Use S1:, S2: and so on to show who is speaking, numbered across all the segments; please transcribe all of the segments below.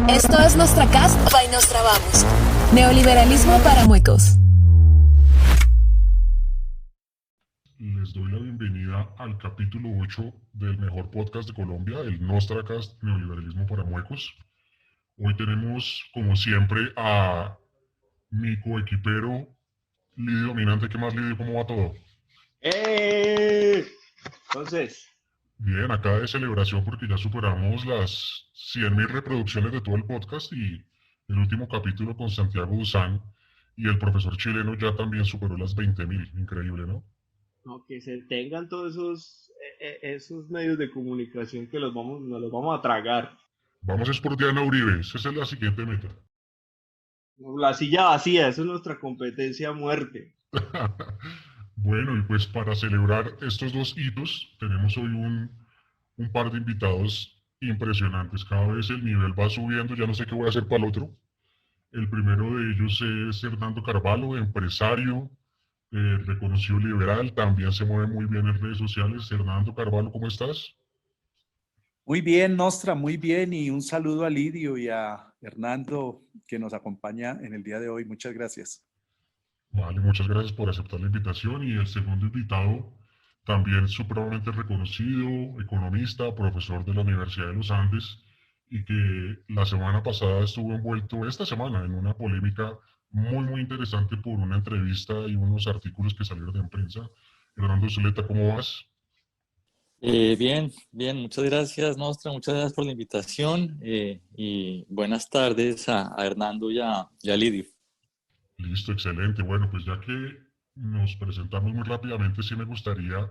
S1: Esto es Nostracast by Nostra Vamos. Neoliberalismo para muecos.
S2: Les doy la bienvenida al capítulo 8 del mejor podcast de Colombia, el Nostracast Neoliberalismo para muecos. Hoy tenemos, como siempre, a mi coequipero, Lidio Dominante. ¿Qué más, Lidio? ¿Cómo va todo?
S3: Entonces,
S2: Bien, acá de celebración porque ya superamos las 100.000 reproducciones de todo el podcast y el último capítulo con Santiago Duzán y el profesor chileno ya también superó las 20.000. Increíble, ¿no?
S3: no, que se tengan todos esos medios de comunicación que nos los vamos a tragar.
S2: Vamos es por Diana Uribe, esa es la siguiente meta.
S3: La silla vacía, eso es nuestra competencia a muerte.
S2: Bueno, y pues para celebrar estos dos hitos, tenemos hoy un par de invitados impresionantes. Cada vez el nivel va subiendo, ya no sé qué voy a hacer para el otro. El primero de ellos es Hernando Carvalho, empresario, reconocido liberal, también se mueve muy bien en redes sociales. Hernando Carvalho, ¿cómo estás?
S4: Muy bien, Nostra, muy bien. Y un saludo a Lidio y a Hernando que nos acompaña en el día de hoy. Muchas gracias.
S2: Vale, muchas gracias por aceptar la invitación. Y el segundo invitado, también supremamente reconocido, economista, profesor de la Universidad de los Andes, y que la semana pasada estuvo envuelto, esta semana, en una polémica muy interesante por una entrevista y unos artículos que salieron en prensa. Hernando Zuleta, ¿cómo vas?
S5: Bien, muchas gracias, Nostra, muchas gracias por la invitación y buenas tardes a Hernando y a Lidio.
S2: Listo, excelente. Bueno, pues ya que nos presentamos muy rápidamente, sí me gustaría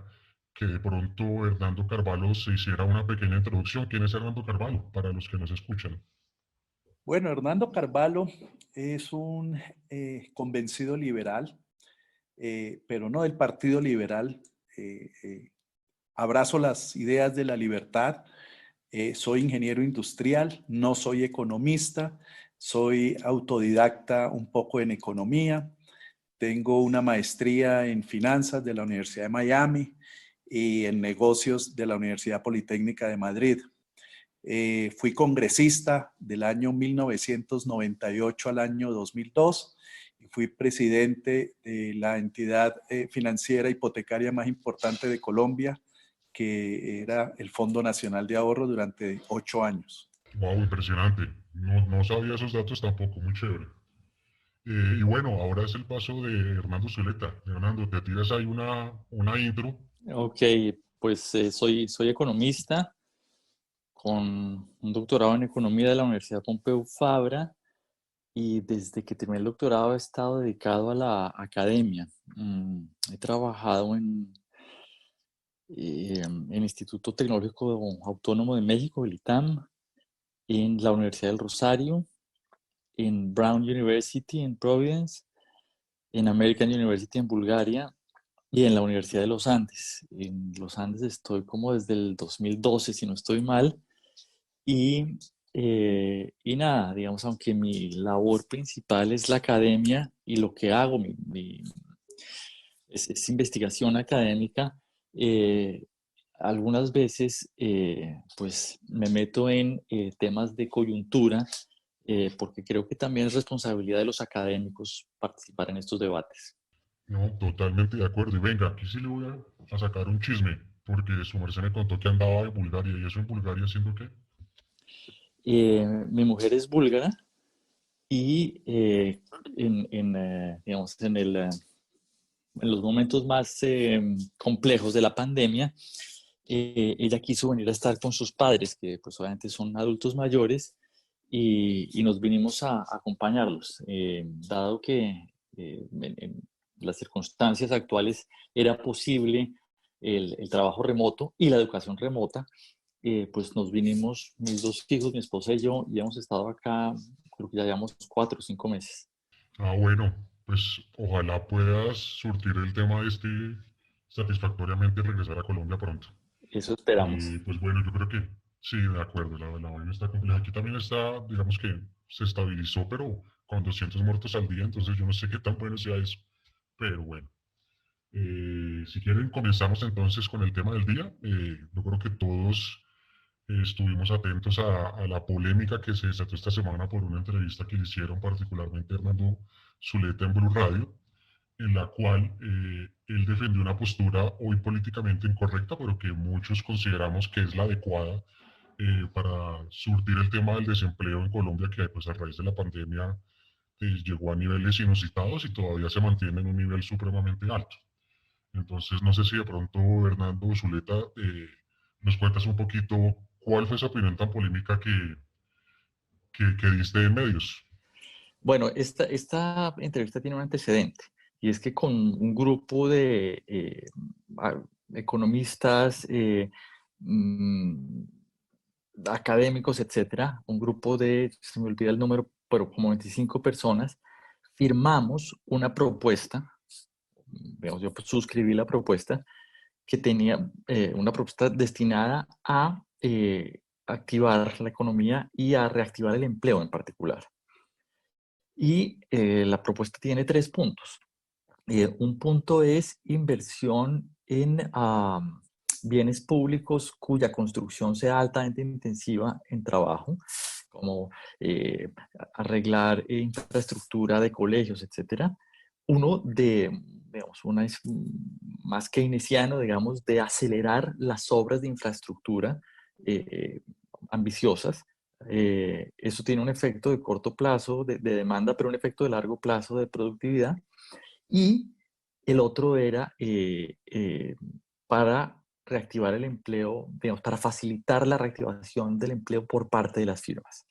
S2: que de pronto Hernando Carvalho se hiciera una pequeña introducción. ¿Quién es Hernando Carvalho? Para los que nos escuchan.
S4: Bueno, Hernando Carvalho es un convencido liberal, pero no del Partido Liberal. Abrazo las ideas de la libertad. Soy ingeniero industrial, no soy economista, soy autodidacta un poco en economía. Tengo una maestría en finanzas de la Universidad de Miami y en negocios de la Universidad Politécnica de Madrid. Fui congresista del año 1998 al año 2002 y fui presidente de la entidad financiera hipotecaria más importante de Colombia, que era el Fondo Nacional de Ahorro, durante 8 años.
S2: Wow, impresionante. No sabía esos datos tampoco, muy chévere. Y bueno, ahora es el paso de Hernando Zuleta. Hernando, te tiras ahí una intro.
S5: Ok, pues soy economista con un doctorado en economía de la Universidad Pompeu Fabra y desde que terminé el doctorado he estado dedicado a la academia. He trabajado en el Instituto Tecnológico Autónomo de México, el ITAM, en la Universidad del Rosario, en Brown University en Providence, en American University en Bulgaria y en la Universidad de los Andes. En los Andes estoy como desde el 2012, si no estoy mal. Y nada, digamos, aunque mi labor principal es la academia y lo que hago es investigación académica, algunas veces pues me meto en temas de coyuntura porque creo que también es responsabilidad de los académicos participar en estos debates.
S2: No, totalmente de acuerdo. Y venga, aquí sí le voy a sacar un chisme, porque su merced me contó que andaba en Bulgaria. ¿Y eso en Bulgaria haciendo qué?
S5: Mi mujer es búlgara y digamos, en los momentos más complejos de la pandemia, ella quiso venir a estar con sus padres, que pues obviamente son adultos mayores, y nos vinimos a acompañarlos, dado que en las circunstancias actuales era posible el trabajo remoto y la educación remota. Pues nos vinimos, mis dos hijos, mi esposa y yo, y hemos estado acá, creo que ya llevamos 4 o 5 meses.
S2: Ah, bueno, pues ojalá puedas surtir el tema este satisfactoriamente y regresar a Colombia pronto.
S5: Eso esperamos.
S2: Pues bueno, yo creo que sí, de acuerdo, la vaina está compleja. Aquí también está, digamos que se estabilizó, pero con 200 muertos al día, entonces yo no sé qué tan bueno sea eso. Pero bueno, si quieren comenzamos entonces con el tema del día. Yo creo que todos Estuvimos atentos a la polémica que se desató esta semana por una entrevista que le hicieron particularmente a Hernando Zuleta en Blue Radio, en la cual él defendió una postura hoy políticamente incorrecta, pero que muchos consideramos que es la adecuada para surtir el tema del desempleo en Colombia, que pues, a raíz de la pandemia llegó a niveles inusitados y todavía se mantiene en un nivel supremamente alto. Entonces, no sé si de pronto, Hernando Zuleta, nos cuentas un poquito cuál fue esa opinión tan polémica que diste en medios.
S5: Bueno, esta entrevista tiene un antecedente y es que con un grupo de economistas, académicos, etcétera, un grupo de, se me olvida el número, pero como 25 personas, firmamos una propuesta, digamos, yo suscribí la propuesta, que tenía una propuesta destinada a activar la economía y a reactivar el empleo en particular. Y la propuesta tiene 3 puntos. Un punto es inversión en bienes públicos cuya construcción sea altamente intensiva en trabajo, como arreglar infraestructura de colegios, etc. Uno digamos, una es más keynesiano, digamos, de acelerar las obras de infraestructura ambiciosas. Eso tiene un efecto de corto plazo de demanda, pero un efecto de largo plazo de productividad. Y el otro era para reactivar el empleo, digamos, para facilitar la reactivación del empleo por parte de las firmas.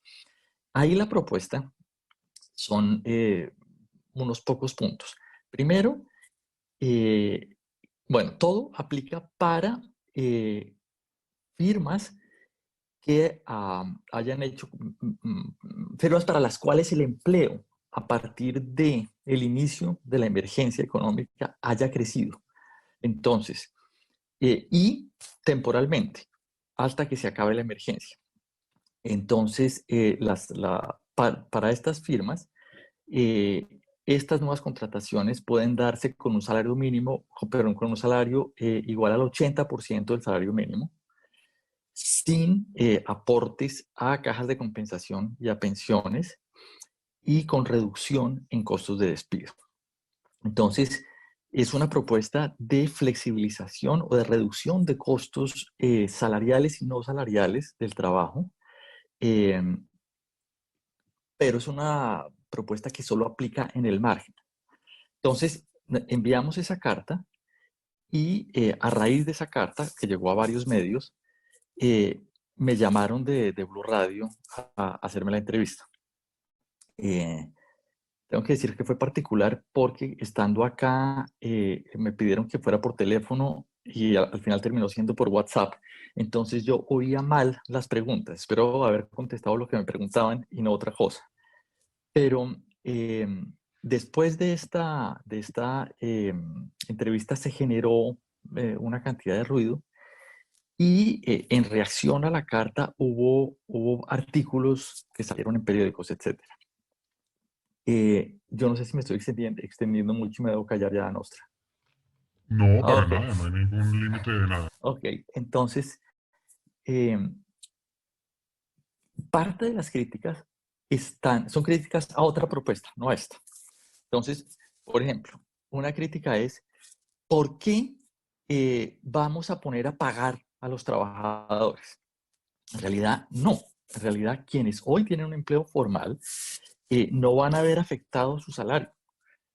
S5: Ahí la propuesta son unos pocos puntos. Primero, bueno, todo aplica para firmas que hayan hecho firmas para las cuales el empleo a partir del inicio de la emergencia económica haya crecido. Entonces, y temporalmente, hasta que se acabe la emergencia. Entonces, para estas firmas, estas nuevas contrataciones pueden darse con un salario mínimo, perdón, con un salario igual al 80% del salario mínimo, sin aportes a cajas de compensación y a pensiones, y con reducción en costos de despido. Entonces, es una propuesta de flexibilización o de reducción de costos salariales y no salariales del trabajo, pero es una propuesta que solo aplica en el margen. Entonces, enviamos esa carta y a raíz de esa carta, que llegó a varios medios, me llamaron de Blue Radio a hacerme la entrevista. Tengo que decir que fue particular porque estando acá me pidieron que fuera por teléfono y al final terminó siendo por WhatsApp. Entonces yo oía mal las preguntas. Espero haber contestado lo que me preguntaban y no otra cosa. Pero después de esta entrevista se generó una cantidad de ruido y en reacción a la carta hubo artículos que salieron en periódicos, etc. Yo no sé si me estoy extendiendo mucho y me debo callar ya, Nostra.
S2: No, para
S5: Okay.
S2: nada, no hay ningún límite de nada.
S5: Ok, entonces, parte de las críticas son críticas a otra propuesta, no a esta. Entonces, por ejemplo, una crítica es, ¿por qué vamos a poner a pagar a los trabajadores? En realidad, no. En realidad, quienes hoy tienen un empleo formal no van a ver afectado su salario.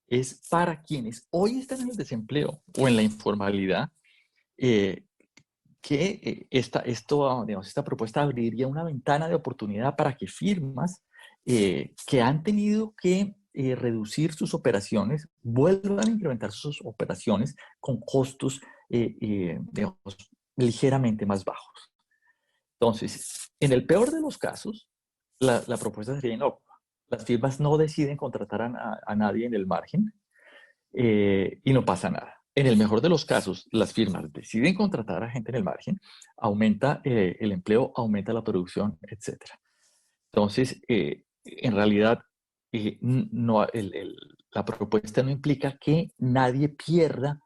S5: Es para quienes hoy están en el desempleo o en la informalidad, que esta propuesta abriría una ventana de oportunidad para que firmas que han tenido que reducir sus operaciones vuelvan a incrementar sus operaciones con costos digamos, ligeramente más bajos. Entonces, en el peor de los casos, la propuesta sería inocua. Las firmas no deciden contratar a nadie en el margen y no pasa nada. En el mejor de los casos, las firmas deciden contratar a gente en el margen, aumenta el empleo, aumenta la producción, etc. Entonces, en realidad, la propuesta no implica que nadie pierda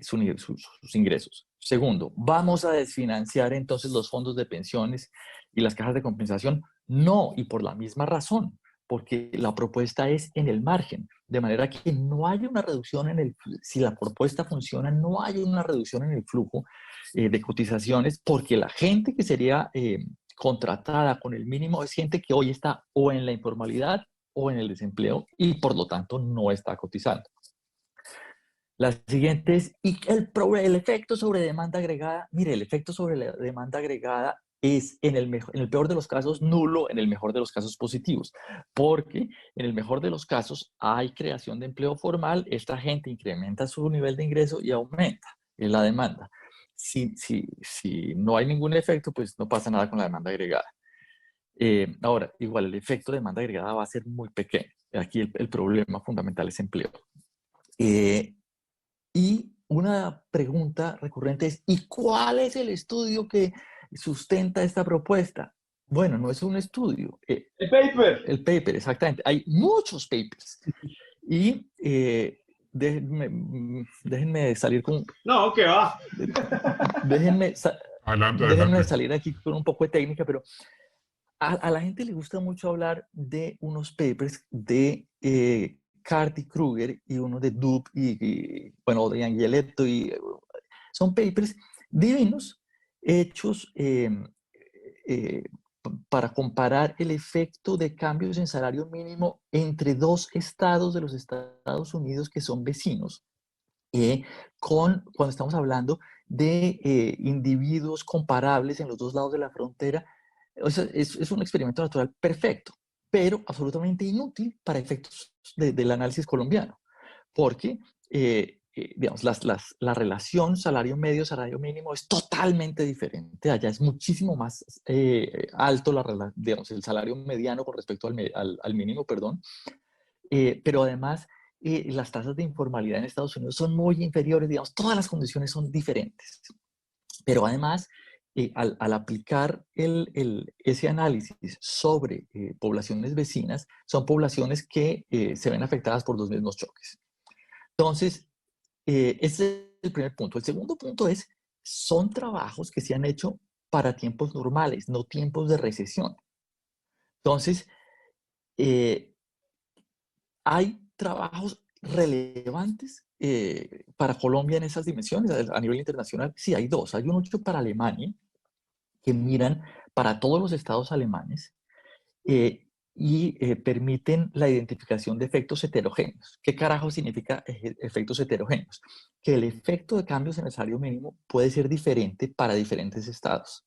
S5: sus ingresos. Segundo, ¿vamos a desfinanciar entonces los fondos de pensiones y las cajas de compensación? No, y por la misma razón, porque la propuesta es en el margen, de manera que no hay una reducción en el, si la propuesta funciona, no hay una reducción en el flujo de cotizaciones, porque la gente que sería contratada con el mínimo es gente que hoy está o en la informalidad o en el desempleo y por lo tanto no está cotizando. La siguiente es, ¿y el efecto sobre demanda agregada? Mire, el efecto sobre la demanda agregada es en el peor de los casos nulo, en el mejor de los casos positivos, porque en el mejor de los casos hay creación de empleo formal, esta gente incrementa su nivel de ingreso y aumenta la demanda. Si no hay ningún efecto, pues no pasa nada con la demanda agregada. Ahora, igual el efecto de demanda agregada va a ser muy pequeño. Aquí el problema fundamental es empleo. Y una pregunta recurrente es, ¿y cuál es el estudio que sustenta esta propuesta? Bueno, no es un estudio.
S3: El paper.
S5: El paper, exactamente. Hay muchos papers. Y déjenme salir con...
S3: No, que va.
S5: Déjenme,
S2: Adelante,
S5: déjenme
S2: adelante.
S5: salir aquí con un poco de técnica, pero a la gente le gusta mucho hablar de unos papers de Carty Kruger y uno de Dub bueno, de Angieletto. Son papers divinos hechos para comparar el efecto de cambios en salario mínimo entre dos estados de los Estados Unidos que son vecinos. Cuando estamos hablando de individuos comparables en los dos lados de la frontera, o sea, es un experimento natural perfecto, pero absolutamente inútil para efectos del análisis colombiano, porque, digamos, la relación salario medio, salario mínimo es totalmente diferente. Allá es muchísimo más alto digamos, el salario mediano con respecto al mínimo, perdón, pero además las tasas de informalidad en Estados Unidos son muy inferiores, digamos, todas las condiciones son diferentes. Pero además, al aplicar ese análisis sobre poblaciones vecinas, son poblaciones que se ven afectadas por los mismos choques. Entonces, ese es el primer punto. El segundo punto es, son trabajos que se han hecho para tiempos normales, no tiempos de recesión. Entonces, hay trabajos relevantes para Colombia en esas dimensiones a nivel internacional. Sí, hay dos. Hay uno hecho para Alemania, que miran para todos los estados alemanes y permiten la identificación de efectos heterogéneos. ¿Qué carajo significa efectos heterogéneos? Que el efecto de cambios en el salario mínimo puede ser diferente para diferentes estados.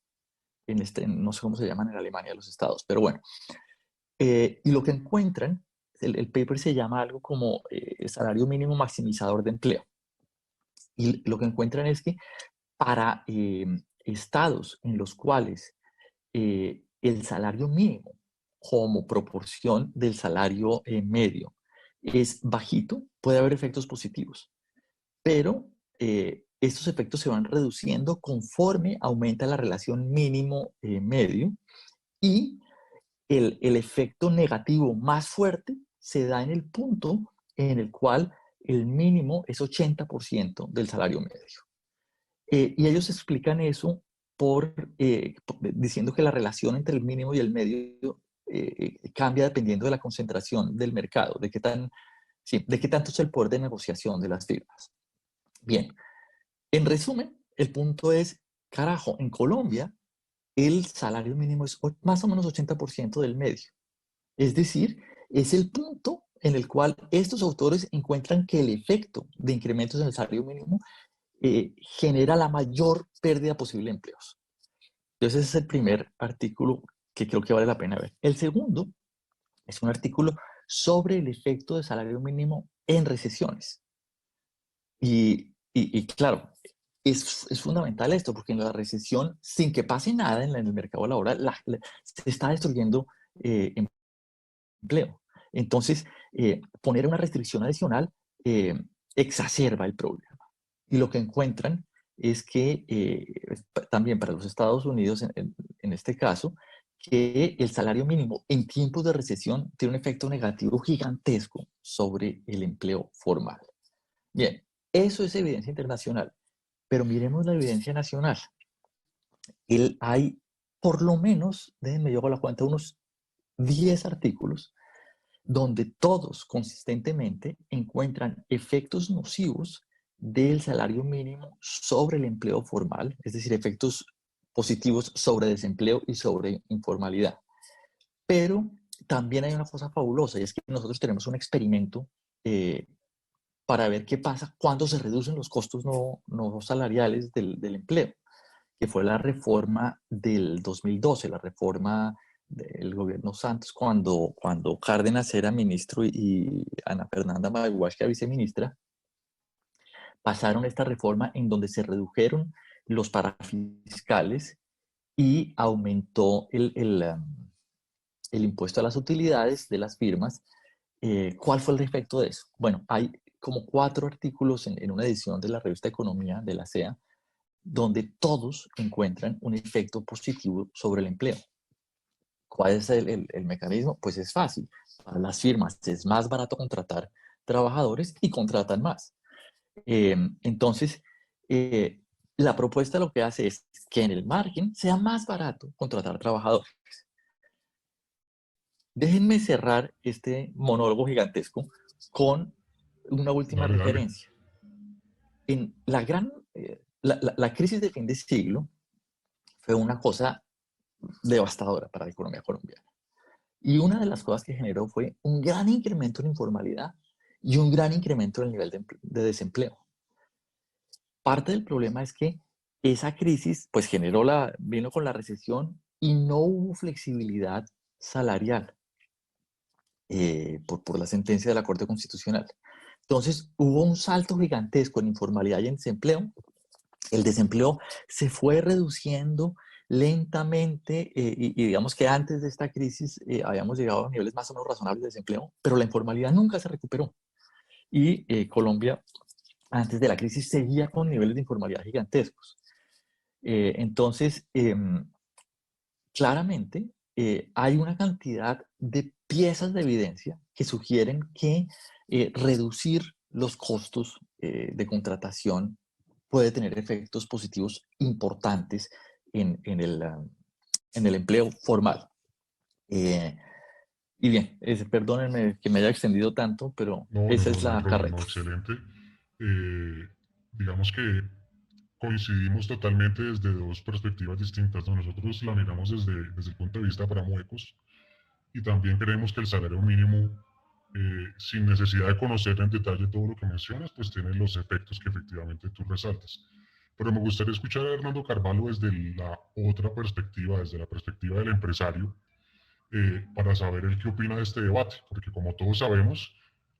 S5: No sé cómo se llaman en Alemania los estados, pero bueno. Y lo que encuentran, el paper se llama algo como salario mínimo maximizador de empleo. Y lo que encuentran es que para estados en los cuales el salario mínimo como proporción del salario medio es bajito, puede haber efectos positivos, pero estos efectos se van reduciendo conforme aumenta la relación mínimo-medio y el efecto negativo más fuerte se da en el punto en el cual el mínimo es 80% del salario medio. Y ellos explican eso diciendo que la relación entre el mínimo y el medio cambia dependiendo de la concentración del mercado, de qué tanto es el poder de negociación de las firmas. Bien, en resumen, el punto es, carajo, en Colombia el salario mínimo es más o menos 80% del medio. Es decir, es el punto en el cual estos autores encuentran que el efecto de incrementos en el salario mínimo genera la mayor pérdida posible de empleos. Entonces ese es el primer artículo que creo que vale la pena ver. El segundo es un artículo sobre el efecto de salario mínimo en recesiones. Y claro, es fundamental esto, porque en la recesión, sin que pase nada en el mercado laboral, se está destruyendo empleo. Entonces, poner una restricción adicional exacerba el problema. Y lo que encuentran es que también para los Estados Unidos, en este caso, que el salario mínimo en tiempos de recesión tiene un efecto negativo gigantesco sobre el empleo formal. Bien, eso es evidencia internacional. Pero miremos la evidencia nacional. Hay por lo menos, déjenme yo hago la cuenta, unos 10 artículos donde todos consistentemente encuentran efectos nocivos del salario mínimo sobre el empleo formal, es decir, efectos positivos sobre desempleo y sobre informalidad. Pero también hay una cosa fabulosa, y es que nosotros tenemos un experimento para ver qué pasa cuando se reducen los costos no salariales del empleo, que fue la reforma del 2012, la reforma del gobierno Santos, cuando Cárdenas era ministro y Ana Fernanda Maguasca viceministra, pasaron esta reforma en donde se redujeron los parafiscales y aumentó el impuesto a las utilidades de las firmas. ¿Cuál fue el efecto de eso? Bueno, hay como 4 artículos en una edición de la revista Economía de la CEA, donde todos encuentran un efecto positivo sobre el empleo. ¿Cuál es el mecanismo? Pues es fácil. Para las firmas es más barato contratar trabajadores y contratan más. Entonces, la propuesta lo que hace es que en el margen sea más barato contratar trabajadores. Déjenme cerrar este monólogo gigantesco con una última
S2: Dale, dale.
S5: referencia. En la crisis de fin de siglo fue una cosa devastadora para la economía colombiana. Y una de las cosas que generó fue un gran incremento en informalidad y un gran incremento en el nivel de desempleo. Parte del problema es que esa crisis pues vino con la recesión y no hubo flexibilidad salarial por la sentencia de la Corte Constitucional. Entonces hubo un salto gigantesco en informalidad y en desempleo. El desempleo se fue reduciendo lentamente y digamos que antes de esta crisis habíamos llegado a niveles más o menos razonables de desempleo, pero la informalidad nunca se recuperó. Y Colombia, antes de la crisis, seguía con niveles de informalidad gigantescos. Entonces, claramente hay una cantidad de piezas de evidencia que sugieren que reducir los costos de contratación puede tener efectos positivos importantes en el empleo formal. Y bien, perdónenme que me haya extendido tanto, pero esa es
S2: No hay
S5: la
S2: problema,
S5: carreta.
S2: excelente. Digamos que coincidimos totalmente desde dos perspectivas distintas, ¿no? Nosotros la miramos desde el punto de vista para muecos y también creemos que el salario mínimo, sin necesidad de conocer en detalle todo lo que mencionas, pues tiene los efectos que efectivamente tú resaltas. Pero me gustaría escuchar a Hernando Carvalho desde la otra perspectiva, desde la perspectiva del empresario, para saber el qué opina de este debate, porque como todos sabemos,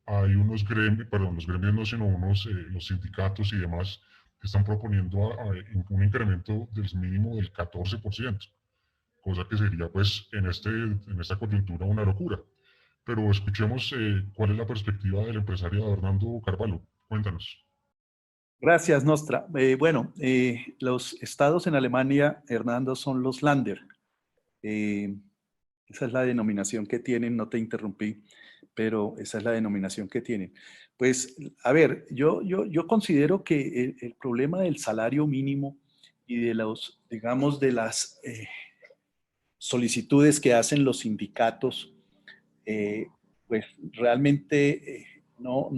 S2: hay unos gremios, perdón, los gremios no, sino los sindicatos y demás, que están proponiendo un incremento del mínimo del 14%, cosa que sería pues en esta coyuntura una locura. Pero escuchemos cuál es la perspectiva del empresario Hernando Carvalho. Cuéntanos.
S4: Gracias, Nostra. Los estados en Alemania, Hernando, son los Länder. Esa es la denominación que tienen, no te interrumpí, pero esa es la denominación que tienen. Pues, a ver, yo considero que el problema del salario mínimo y de los, digamos, de las solicitudes que hacen los sindicatos, pues realmente no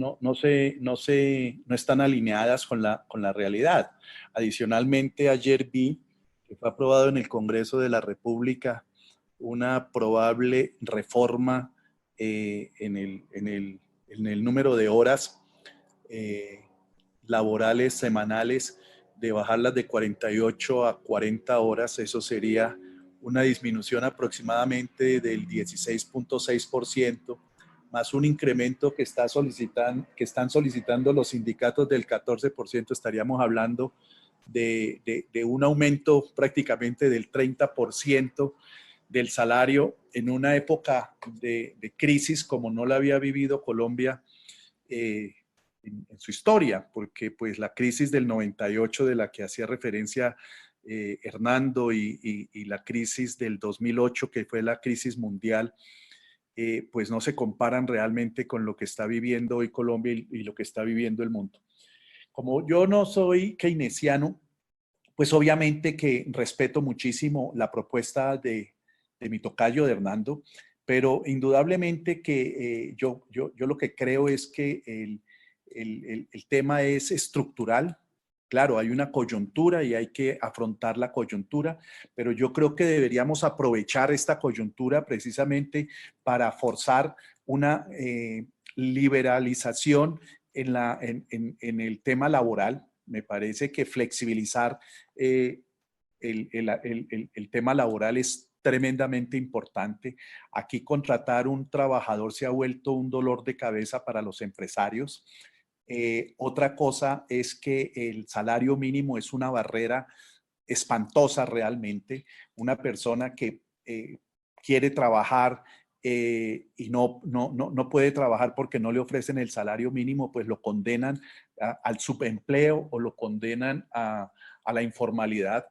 S4: están alineadas con la realidad. Adicionalmente, ayer vi que fue aprobado en el Congreso de la República una probable reforma en el número de horas laborales semanales, de bajarlas de 48 a 40 horas. Eso sería una disminución aproximadamente del 16.6%, más un incremento que están solicitando los sindicatos del 14%. Estaríamos hablando de un aumento prácticamente del 30% del salario en una época de crisis como no la había vivido Colombia en su historia, porque pues la crisis del 98 de la que hacía referencia Hernando y la crisis del 2008, que fue la crisis mundial, pues no se comparan realmente con lo que está viviendo hoy Colombia y lo que está viviendo el mundo. como yo no soy keynesiano, pues obviamente que respeto muchísimo la propuesta de mi tocayo, de Hernando, pero indudablemente que yo lo que creo es que el tema es estructural. Claro, hay una coyuntura y hay que afrontar la coyuntura, pero yo creo que deberíamos aprovechar esta coyuntura precisamente para forzar una liberalización en el tema laboral. Me parece que flexibilizar el tema laboral es tremendamente importante. Aquí contratar un trabajador se ha vuelto un dolor de cabeza para los empresarios. Otra cosa es que el salario mínimo es una barrera espantosa realmente. Una persona que quiere trabajar y no puede trabajar porque no le ofrecen el salario mínimo, pues lo condenan al subempleo o lo condenan a la informalidad.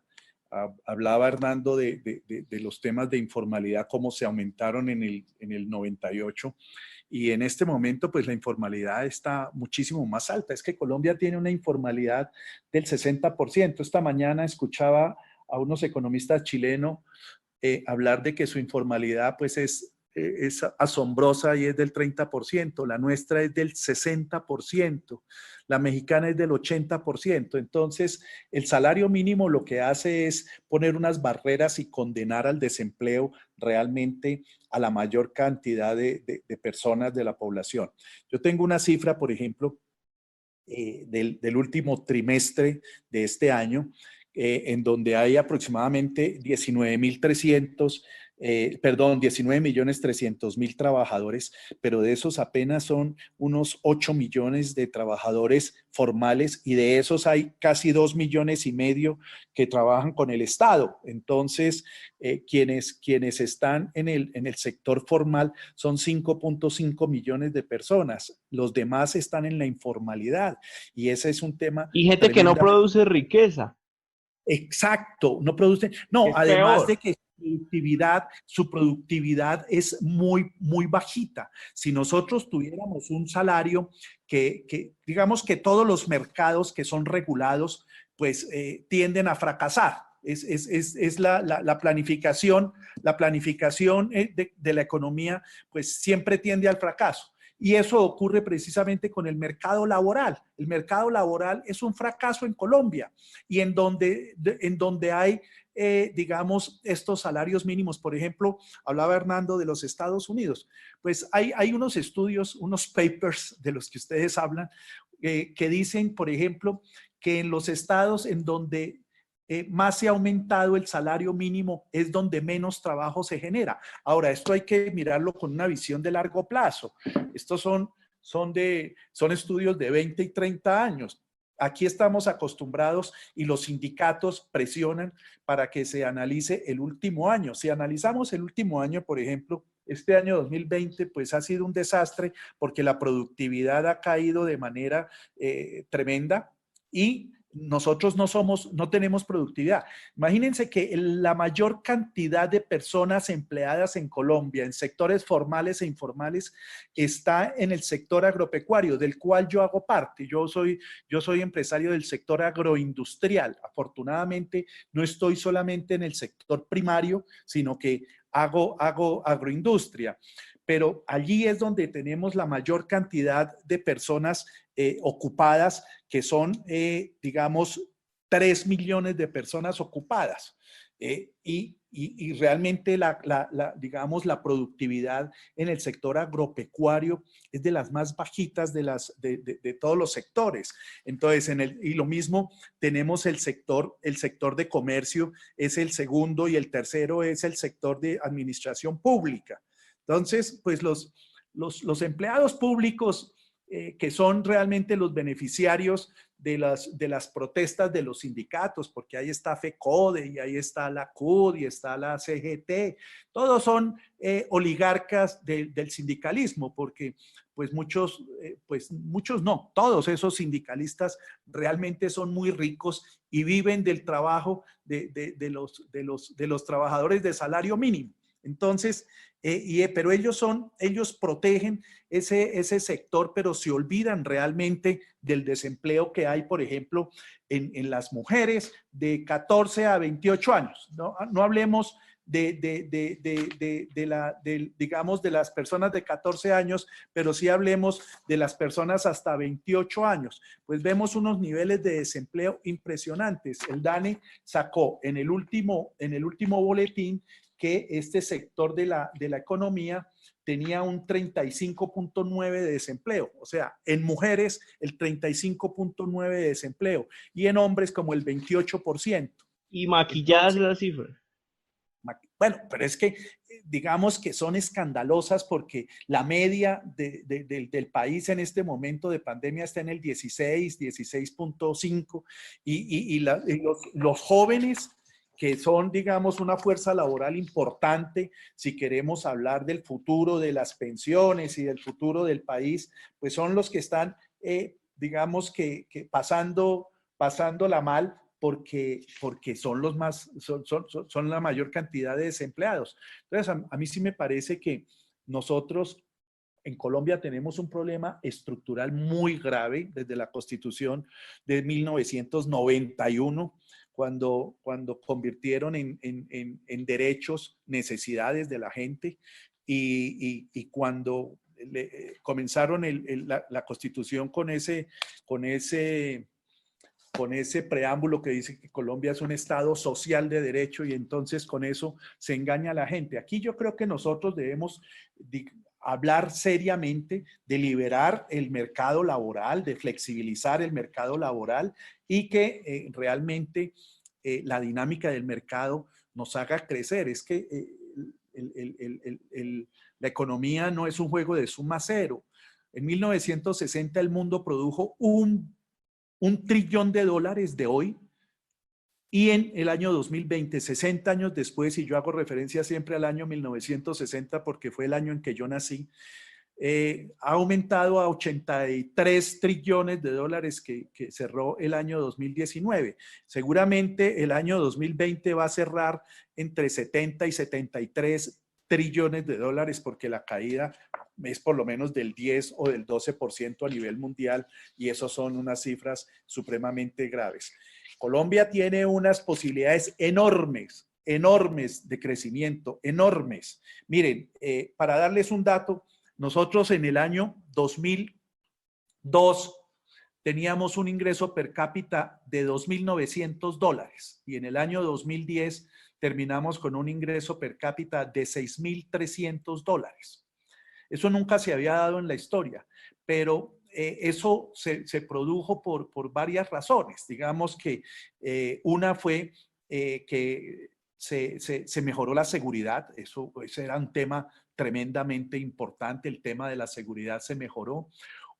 S4: Hablaba Hernando de los temas de informalidad, cómo se aumentaron en el 98. Y en este momento, pues la informalidad está muchísimo más alta. Es que Colombia tiene una informalidad del 60%. Esta mañana escuchaba a unos economistas chilenos hablar de que su informalidad pues es asombrosa y es del 30%. La nuestra es del 60%. La mexicana es del 80%. Entonces, el salario mínimo lo que hace es poner unas barreras y condenar al desempleo realmente a la mayor cantidad de personas de la población. Yo tengo una cifra, por ejemplo, del último trimestre de este año, en donde hay aproximadamente 19.300.000 trabajadores, pero de esos apenas son unos 8 millones de trabajadores formales y de esos hay casi 2,5 millones que trabajan con el Estado. Entonces, quienes están en el sector formal son 5.5 millones de personas. Los demás están en la informalidad y ese es un tema
S3: Y gente que no
S4: tremendamente.
S3: produce riqueza.
S4: Exacto, no producen. No,
S3: Es
S4: además
S3: peor.
S4: de que su productividad es muy, muy bajita. Si nosotros tuviéramos un salario digamos que todos los mercados que son regulados, pues tienden a fracasar. Es la planificación de la economía, pues siempre tiende al fracaso. Y eso ocurre precisamente con el mercado laboral. El mercado laboral es un fracaso en Colombia y en donde hay, digamos, estos salarios mínimos. Por ejemplo, hablaba Hernando de los Estados Unidos. Pues hay unos estudios, unos papers de los que ustedes hablan, que dicen, por ejemplo, que en los estados en donde más se ha aumentado el salario mínimo es donde menos trabajo se genera. Ahora, esto hay que mirarlo con una visión de largo plazo. Estos son estudios de 20 y 30 años. Aquí estamos acostumbrados y los sindicatos presionan para que se analice el último año. Si analizamos el último año, por ejemplo, este año 2020, pues ha sido un desastre porque la productividad ha caído de manera tremenda y nosotros no tenemos productividad. Imagínense que la mayor cantidad de personas empleadas en Colombia, en sectores formales e informales, está en el sector agropecuario, del cual yo hago parte. Yo soy empresario del sector agroindustrial. Afortunadamente, no estoy solamente en el sector primario, sino que hago agroindustria. Pero allí es donde tenemos la mayor cantidad de personas ocupadas, que son, digamos, 3 millones de personas ocupadas. Y realmente digamos, la productividad en el sector agropecuario es de las más bajitas de todos los sectores. Entonces, y lo mismo tenemos el sector de comercio, es el segundo, y el tercero es el sector de administración pública. Entonces, pues los empleados públicos que son realmente los beneficiarios de las protestas de los sindicatos, porque ahí está FECODE y ahí está la CUT y está la CGT, todos son oligarcas del sindicalismo, porque pues muchos no, todos esos sindicalistas realmente son muy ricos y viven del trabajo de los trabajadores de salario mínimo. Entonces, pero ellos protegen ese sector, pero se olvidan realmente del desempleo que hay, por ejemplo, en las mujeres de 14 a 28 años. No hablemos digamos, de las personas de 14 años, pero sí hablemos de las personas hasta 28 años. Pues vemos unos niveles de desempleo impresionantes. El DANE sacó en el último boletín que este sector de la economía tenía un 35.9 de desempleo, o sea, en mujeres el 35.9 de desempleo y en hombres como el 28%.
S3: Y maquilladas la cifra.
S4: Bueno, pero es que digamos que son escandalosas porque la media del país en este momento de pandemia está en el 16, 16.5 y los jóvenes que son, digamos, una fuerza laboral importante, si queremos hablar del futuro de las pensiones y del futuro del país, pues son los que están, digamos, que pasándola mal porque son los más, son la mayor cantidad de desempleados. Entonces, a mí sí me parece que nosotros en Colombia tenemos un problema estructural muy grave desde la Constitución de 1991, cuando convirtieron en derechos necesidades de la gente y cuando comenzaron la Constitución con ese preámbulo que dice que Colombia es un Estado social de derecho y entonces con eso se engaña a la gente. Aquí yo creo que nosotros debemos hablar seriamente de liberar el mercado laboral, de flexibilizar el mercado laboral y que realmente la dinámica del mercado nos haga crecer. Es que la economía no es un juego de suma cero. En 1960 el mundo produjo un trillón de dólares de hoy y en el año 2020, 60 años después, y yo hago referencia siempre al año 1960 porque fue el año en que yo nací, ha aumentado a 83 trillones de dólares que cerró el año 2019. Seguramente el año 2020 va a cerrar entre 70 y 73 trillones de dólares porque la caída es por lo menos del 10 o del 12% a nivel mundial y eso son unas cifras supremamente graves. Colombia tiene unas posibilidades enormes de crecimiento, enormes. Miren, para darles un dato, nosotros en el año 2002 teníamos un ingreso per cápita de $2.900 y en el año 2010 terminamos con un ingreso per cápita de $6.300. Eso nunca se había dado en la historia, pero eso se produjo por varias razones. Digamos que una fue que se mejoró la seguridad. Ese era un tema tremendamente importante. El tema de la seguridad se mejoró.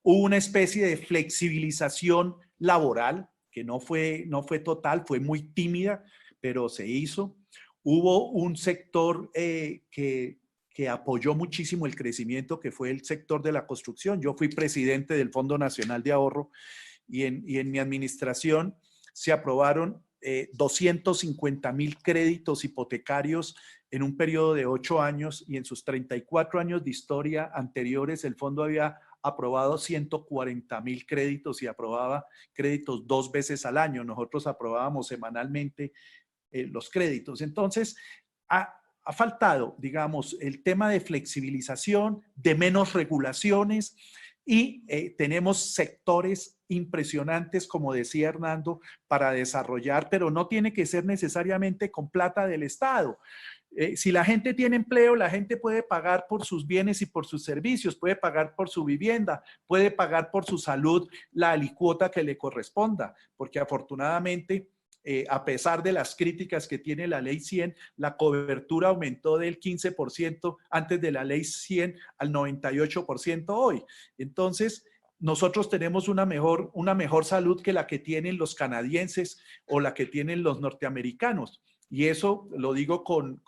S4: Hubo una especie de flexibilización laboral que no fue total, fue muy tímida, pero se hizo. Hubo un sector que apoyó muchísimo el crecimiento, que fue el sector de la construcción. Yo fui presidente del Fondo Nacional de Ahorro y en mi administración se aprobaron 250.000 créditos hipotecarios en un periodo de 8 años y en sus 34 años de historia anteriores el fondo había aprobado 140.000 créditos y aprobaba créditos 2 veces al año. Nosotros aprobábamos semanalmente los créditos. Entonces, ha faltado, digamos, el tema de flexibilización, de menos regulaciones y tenemos sectores impresionantes, como decía Hernando, para desarrollar, pero no tiene que ser necesariamente con plata del Estado. Si la gente tiene empleo, la gente puede pagar por sus bienes y por sus servicios, puede pagar por su vivienda, puede pagar por su salud la alicuota que le corresponda, porque afortunadamente a pesar de las críticas que tiene la ley 100, la cobertura aumentó del 15% antes de la ley 100 al 98% hoy. Entonces, nosotros tenemos una mejor salud que la que tienen los canadienses o la que tienen los norteamericanos. Y eso lo digo con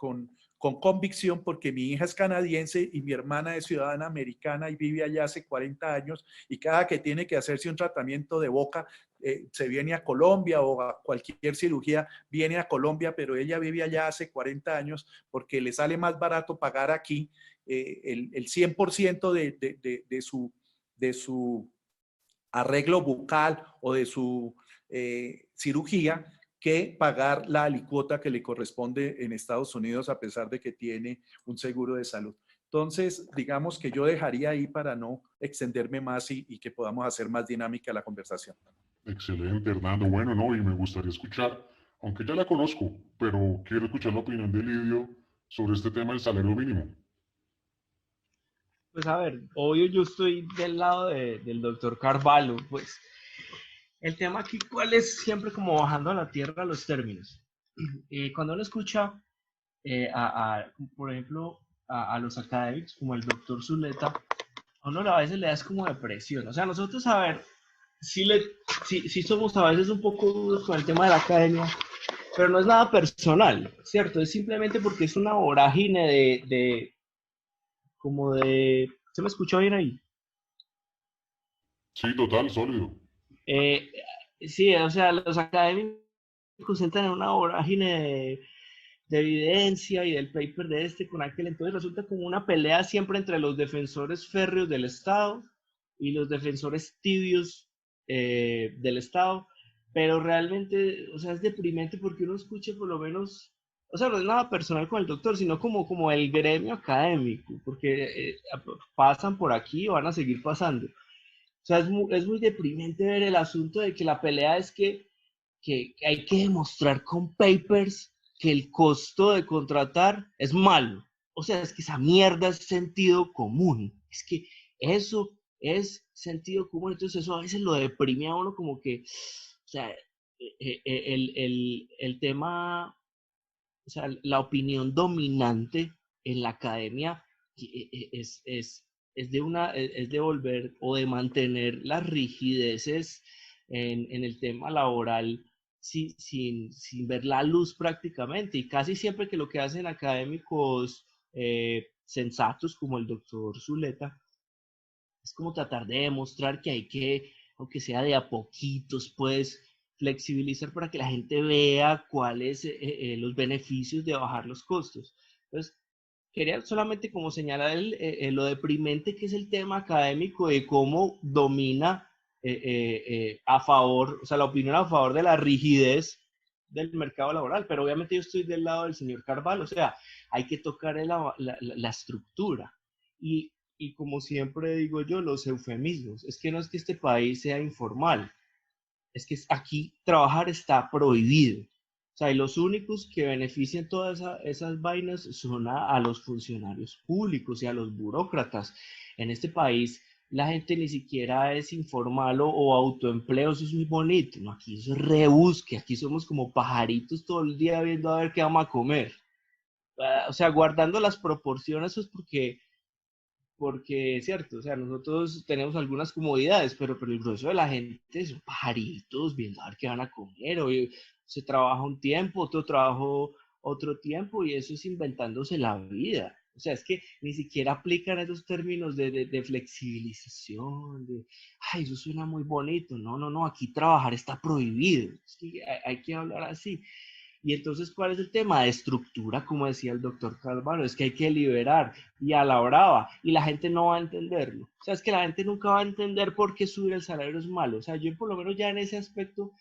S4: con convicción porque mi hija es canadiense y mi hermana es ciudadana americana y vive allá hace 40 años y cada que tiene que hacerse un tratamiento de boca se viene a Colombia o a cualquier cirugía viene a Colombia, pero ella vive allá hace 40 años porque le sale más barato pagar aquí el 100% de su arreglo bucal o de su cirugía que pagar la alicuota que le corresponde en Estados Unidos a pesar de que tiene un seguro de salud. Entonces, digamos que yo dejaría ahí para no extenderme más y que podamos hacer más dinámica la conversación.
S2: Excelente, Hernando. Bueno, no, y me gustaría escuchar, aunque ya la conozco, pero quiero escuchar la opinión de Lidio sobre este tema del salario mínimo.
S3: Pues a ver, obvio yo estoy del lado del doctor Carvalho, pues el tema aquí, ¿cuál es? Siempre como bajando a la tierra los términos. Cuando uno escucha, por ejemplo, a los académicos como el doctor Zuleta, a uno a veces le da como depresión. O sea, nosotros, a ver, sí somos a veces un poco duros con el tema de la academia, pero no es nada personal, ¿cierto? Es simplemente porque es una vorágine ¿se me escuchó bien ahí?
S2: Sí, total, sólido.
S3: Eh, sí, o sea, los académicos entran en una vorágine de evidencia y del paper de este con aquel, entonces resulta como una pelea siempre entre los defensores férreos del Estado y los defensores tibios del Estado, pero realmente, o sea, es deprimente porque uno escucha por lo menos, o sea, no es nada personal con el doctor, sino como el gremio académico, porque pasan por aquí y van a seguir pasando. O sea, es muy deprimente ver el asunto de que la pelea es que hay que demostrar con papers que el costo de contratar es malo. O sea, es que esa mierda es sentido común. Es que eso es sentido común. Entonces eso a veces lo deprime a uno como que, o sea, el tema, o sea, la opinión dominante en la academia es de volver o de mantener las rigideces en el tema laboral sin ver la luz prácticamente. Y casi siempre que lo que hacen académicos sensatos como el doctor Zuleta es como tratar de demostrar que hay que, aunque sea de a poquitos, pues flexibilizar para que la gente vea cuáles los beneficios de bajar los costos. Entonces, quería solamente como señalar lo deprimente que es el tema académico de cómo domina a favor, o sea, la opinión a favor de la rigidez del mercado laboral, pero obviamente yo estoy del lado del señor Carvalho, o sea, hay que tocar la estructura y como siempre digo yo, los eufemismos, es que no es que este país sea informal, es que aquí trabajar está prohibido. O sea, y los únicos que benefician todas esas vainas son a los funcionarios públicos y a los burócratas. En este país la gente ni siquiera es informal o autoempleo, eso es muy bonito. No, aquí eso es rebusque, aquí somos como pajaritos todo el día viendo a ver qué vamos a comer. O sea, guardando las proporciones, eso es porque es cierto, o sea, nosotros tenemos algunas comodidades, pero el grueso de la gente son pajaritos viendo a ver qué van a comer, o se trabaja un tiempo, otro trabajo otro tiempo, y eso es inventándose la vida. O sea, es que ni siquiera aplican esos términos de flexibilización, ay, eso suena muy bonito. No, no, no, aquí trabajar está prohibido. Es que hay que hablar así. Y entonces, ¿cuál es el tema de estructura? Como decía el doctor Calvaro, es que hay que liberar y a la brava, y la gente no va a entenderlo. O sea, es que la gente nunca va a entender por qué subir el salario es malo. O sea, yo por lo menos ya en ese aspecto,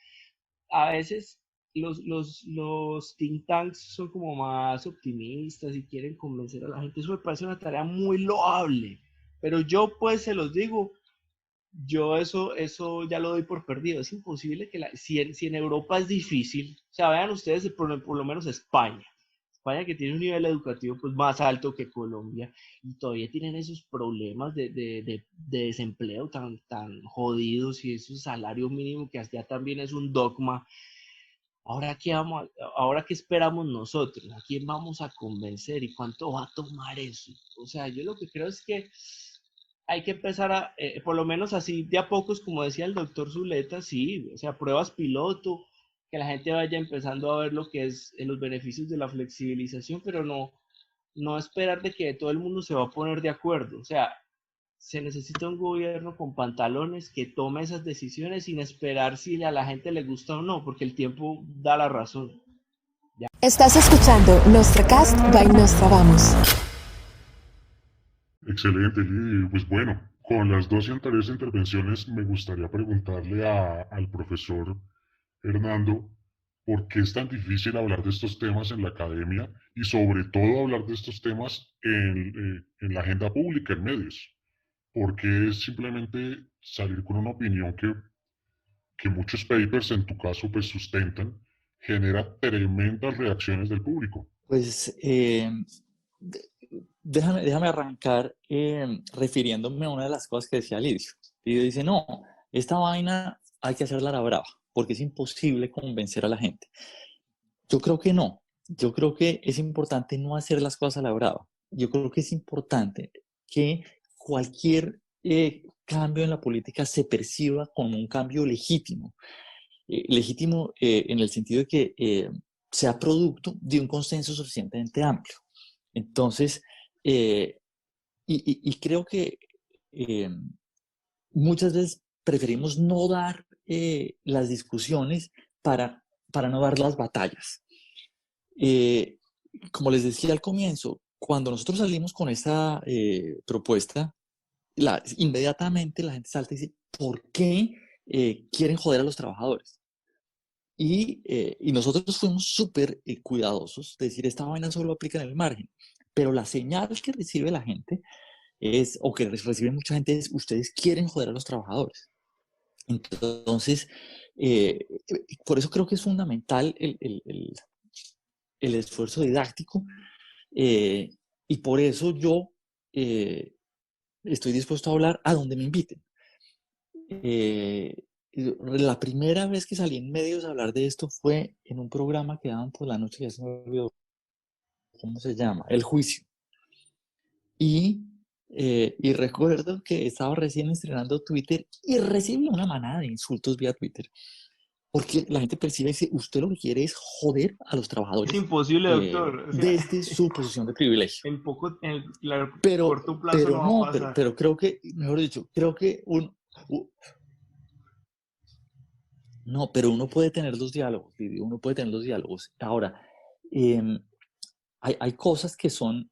S3: a veces los think tanks son como más optimistas y quieren convencer a la gente. Eso me parece una tarea muy loable. Pero yo pues se los digo, yo eso ya lo doy por perdido. Es imposible que si en Europa es difícil, o sea, vean ustedes por lo menos España. España que tiene un nivel educativo pues más alto que Colombia y todavía tienen esos problemas de desempleo tan jodidos y ese salario mínimo que ya también es un dogma. Ahora qué esperamos nosotros, a quién vamos a convencer y cuánto va a tomar eso. O sea, yo lo que creo es que hay que empezar por lo menos así de a pocos, como decía el doctor Zuleta, sí, o sea, pruebas piloto, que la gente vaya empezando a ver lo que es los beneficios de la flexibilización, pero no esperar de que todo el mundo se va a poner de acuerdo. O sea, se necesita un gobierno con pantalones que tome esas decisiones sin esperar si a la gente le gusta o no, porque el tiempo da la razón.
S1: Estás escuchando Nostracast by Nostradamus.
S2: Excelente, Lidia. Pues bueno, con las dos anteriores intervenciones me gustaría preguntarle al profesor Hernando por qué es tan difícil hablar de estos temas en la academia y sobre todo hablar de estos temas en la agenda pública, en medios. Porque es simplemente salir con una opinión que muchos papers, en tu caso, pues sustentan, genera tremendas reacciones del público.
S5: Pues déjame arrancar refiriéndome a una de las cosas que decía Lidio. Lidio dice, no, esta vaina hay que hacerla a la brava, porque es imposible convencer a la gente. Yo creo que no. Yo creo que es importante no hacer las cosas a la brava. Yo creo que es importante que cualquier cambio en la política se perciba como un cambio legítimo. Legítimo en el sentido de que sea producto de un consenso suficientemente amplio. Entonces, y creo que muchas veces preferimos no dar las discusiones para no dar las batallas. Como les decía al comienzo, cuando nosotros salimos con esta propuesta, inmediatamente la gente salta y dice, ¿por qué quieren joder a los trabajadores? Y nosotros fuimos súper cuidadosos de decir, esta vaina solo aplica en el margen. Pero la señal que recibe la gente es, o que recibe mucha gente es, ustedes quieren joder a los trabajadores. Entonces, por eso creo que es fundamental el esfuerzo didáctico y por eso yo estoy dispuesto a hablar a donde me inviten. La primera vez que salí en medios a hablar de esto fue en un programa que daban por la noche, ya se me olvidó cómo se llama, El Juicio. Y recuerdo que estaba recién estrenando Twitter y recibí una manada de insultos vía Twitter. Porque la gente percibe y dice, usted lo que quiere es joder a los trabajadores.
S3: Es imposible, doctor.
S5: O sea, desde su posición de privilegio.
S3: En
S5: corto plazo no va a pasar. Pero creo que, mejor dicho, creo que no, pero uno puede tener los diálogos, Lidio, uno puede tener los diálogos. Ahora, hay cosas que son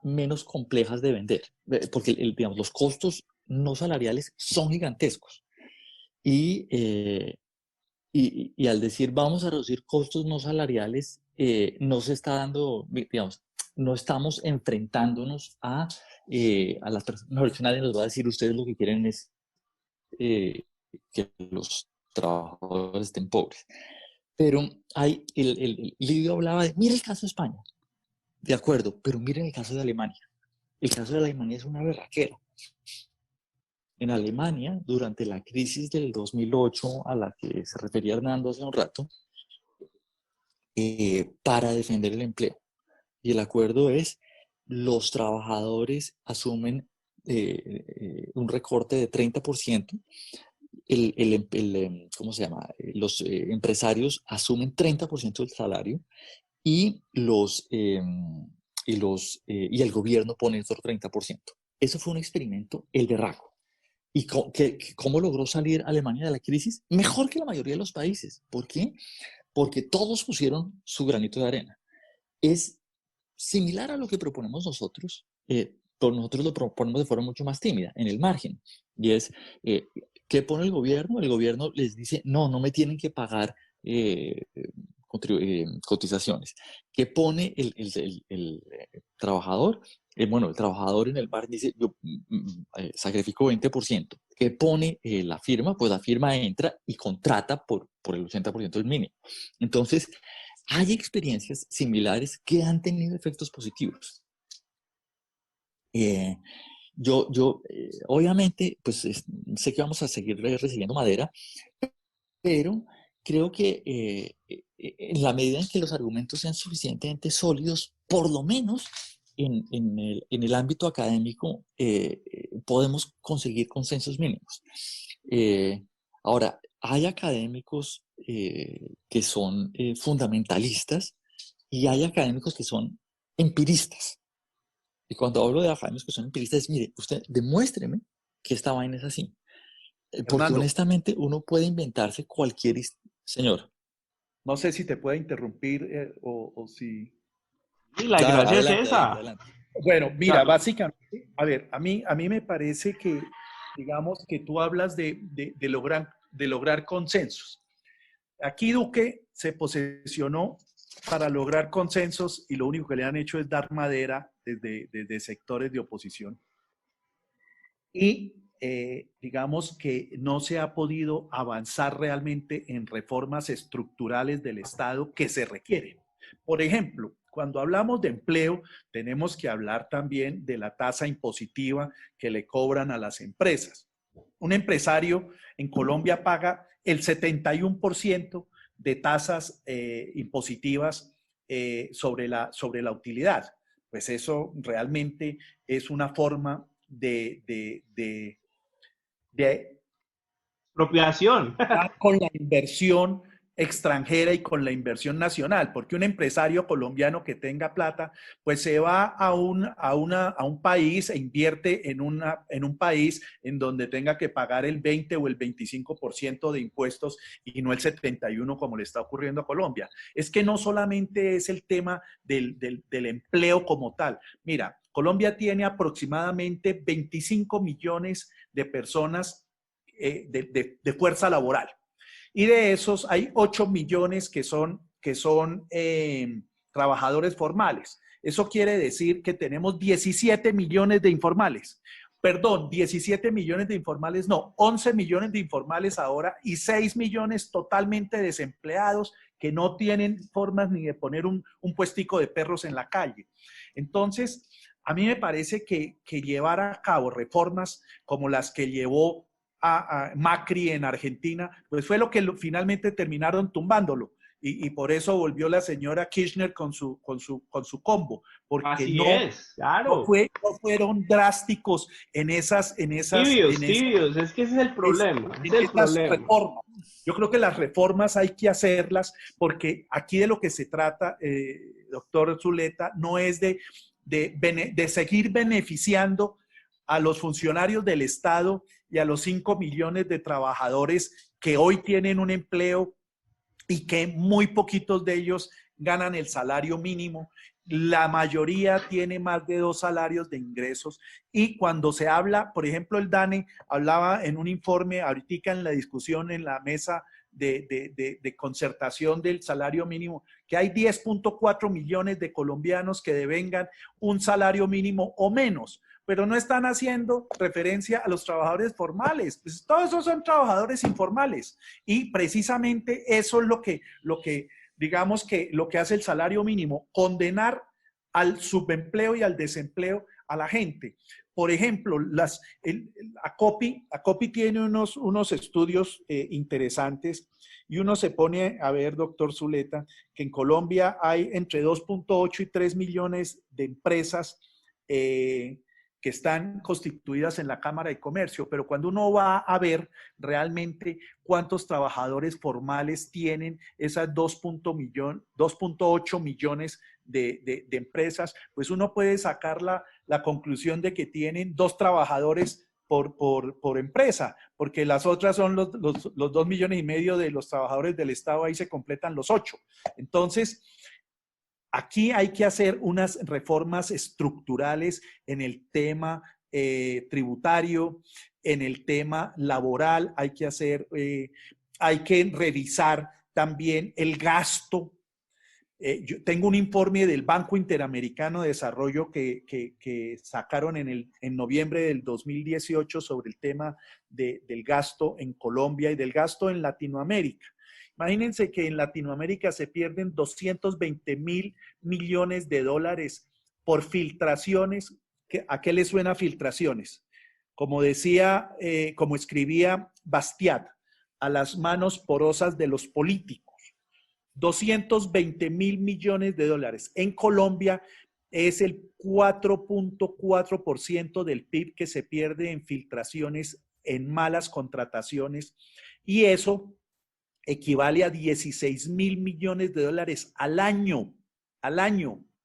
S5: menos complejas de vender, porque digamos, los costos no salariales son gigantescos. Y al decir vamos a reducir costos no salariales, no se está dando, digamos, no estamos enfrentándonos a las personas. Mejor dicho, nadie nos va a decir ustedes lo que quieren es que los trabajadores estén pobres. Pero el Lidio hablaba de, mira el caso de España, de acuerdo, pero miren el caso de Alemania. El caso de Alemania es una berraquera. En Alemania, durante la crisis del 2008 a la que se refería Hernando hace un rato, para defender el empleo. Y el acuerdo es, los trabajadores asumen un recorte de 30%, ¿cómo se llama? Los empresarios asumen 30% del salario y el gobierno pone otro 30%. Eso fue un experimento, el berraco. ¿Y cómo logró salir Alemania de la crisis? Mejor que la mayoría de los países. ¿Por qué? Porque todos pusieron su granito de arena. Es similar a lo que proponemos nosotros, pero nosotros lo proponemos de forma mucho más tímida, en el margen. Y es, ¿qué pone el gobierno? El gobierno les dice, no me tienen que pagar cotizaciones. ¿Qué pone el trabajador? Bueno, el trabajador en el bar dice, yo sacrifico 20%. ¿Qué pone la firma? Pues la firma entra y contrata por el 80% del mínimo. Entonces, hay experiencias similares que han tenido efectos positivos. Obviamente, pues sé que vamos a seguir recibiendo madera, pero creo que en la medida en que los argumentos sean suficientemente sólidos, por lo menos en el ámbito académico, podemos conseguir consensos mínimos. Ahora, hay académicos que son fundamentalistas y hay académicos que son empiristas. Y cuando hablo de académicos que son empiristas, es, mire, usted demuéstreme que esta vaina es así. Porque
S4: Fernando,
S5: honestamente uno puede inventarse cualquier... Señor,
S4: no sé si te puede interrumpir o si...
S3: Y la
S5: claro,
S3: gracia es
S5: adelante, adelante,
S3: esa.
S5: adelante.
S4: Bueno,
S3: O
S4: mira,
S3: sea,
S4: básicamente, a ver, a mí me parece que, digamos, que tú hablas de lograr consensos. Aquí Duque se posicionó para lograr consensos y lo único que le han hecho es dar madera desde sectores de oposición. Y digamos que no se ha podido avanzar realmente en reformas estructurales del Estado que se requieren. Por ejemplo, cuando hablamos de empleo, tenemos que hablar también de la tasa impositiva que le cobran a las empresas. Un empresario en Colombia paga el 71% de tasas impositivas sobre la utilidad. Pues eso realmente es una forma de
S3: expropiación.
S4: con la inversión extranjera y con la inversión nacional, porque un empresario colombiano que tenga plata, pues se va a un país e invierte en un país en donde tenga que pagar el 20 o el 25% de impuestos y no el 71% como le está ocurriendo a Colombia. Es que no solamente es el tema del empleo como tal. Mira, Colombia tiene aproximadamente 25 millones de personas de fuerza laboral. Y de esos hay 8 millones que son trabajadores formales. Eso quiere decir que tenemos 17 millones de informales. Perdón, 17 millones de informales, no, 11 millones de informales ahora y 6 millones totalmente desempleados que no tienen formas ni de poner un puestico de perros en la calle. Entonces, a mí me parece que llevar a cabo reformas como las que llevó a Macri en Argentina, pues fue lo que finalmente terminaron tumbándolo. Y por eso volvió la señora Kirchner con su combo, porque
S3: Así es, claro.
S4: no fueron drásticos en esas
S3: Tibios, es que ese es el problema, ese
S4: en
S3: es el
S4: estas
S3: problema.
S4: reformas. Yo creo que las reformas hay que hacerlas porque aquí de lo que se trata, doctor Zuleta, no es de seguir beneficiando a los funcionarios del Estado y a los 5 millones de trabajadores que hoy tienen un empleo y que muy poquitos de ellos ganan el salario mínimo. La mayoría tiene más de 2 salarios de ingresos. Y cuando se habla, por ejemplo, el DANE hablaba en un informe, ahorita en la discusión en la mesa de concertación del salario mínimo, que hay 10.4 millones de colombianos que devengan un salario mínimo o menos, pero no están haciendo referencia a los trabajadores formales. Pues todos esos son trabajadores informales y precisamente eso es lo que digamos que lo que hace el salario mínimo, condenar al subempleo y al desempleo a la gente. Por ejemplo, ACOPI tiene unos estudios interesantes y uno se pone a ver, doctor Zuleta, que en Colombia hay entre 2.8 y 3 millones de empresas que están constituidas en la Cámara de Comercio, pero cuando uno va a ver realmente cuántos trabajadores formales tienen esas 2.8 millones de empresas, pues uno puede sacar la conclusión de que tienen 2 trabajadores por empresa, porque las otras son los 2,5 millones de los trabajadores del Estado, ahí se completan los 8. Entonces, aquí hay que hacer unas reformas estructurales en el tema tributario, en el tema laboral, hay que revisar también el gasto. Yo tengo un informe del Banco Interamericano de Desarrollo que sacaron en noviembre del 2018 sobre el tema del gasto en Colombia y del gasto en Latinoamérica. Imagínense que en Latinoamérica se pierden 220.000 millones de dólares por filtraciones. ¿A qué le suena filtraciones? Como decía, como escribía Bastiat, a las manos porosas de los políticos. 220.000 millones de dólares. En Colombia es el 4.4% del PIB que se pierde en filtraciones, en malas contrataciones, y eso equivale a 16.000 millones de dólares al año,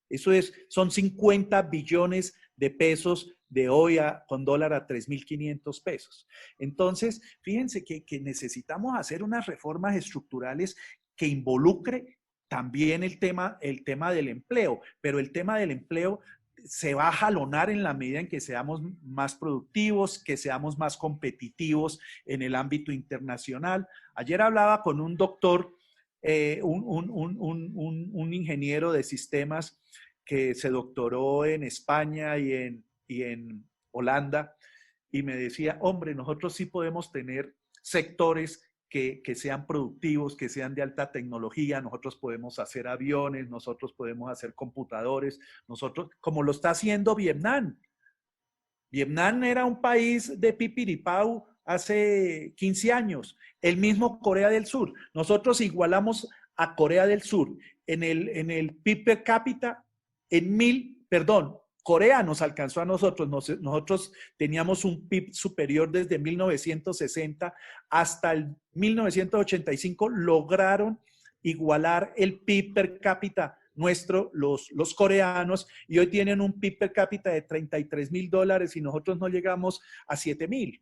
S4: Eso son 50 billones de pesos de hoy con dólar a 3.500 pesos. Entonces, fíjense que necesitamos hacer unas reformas estructurales que involucre también el tema del empleo, pero el tema del empleo se va a jalonar en la medida en que seamos más productivos, que seamos más competitivos en el ámbito internacional. Ayer hablaba con un doctor, un ingeniero de sistemas que se doctoró en España y en Holanda, y me decía, hombre, nosotros sí podemos tener sectores que sean productivos, que sean de alta tecnología. Nosotros podemos hacer aviones, nosotros podemos hacer computadores, nosotros, como lo está haciendo Vietnam. Vietnam era un país de pipiripau hace 15 años, el mismo Corea del Sur. Nosotros igualamos a Corea del Sur en el PIB per cápita Corea nos alcanzó a nosotros. Nosotros teníamos un PIB superior desde 1960 hasta el 1985. Lograron igualar el PIB per cápita nuestro, los coreanos, y hoy tienen un PIB per cápita de $33,000 y nosotros no llegamos a 7,000.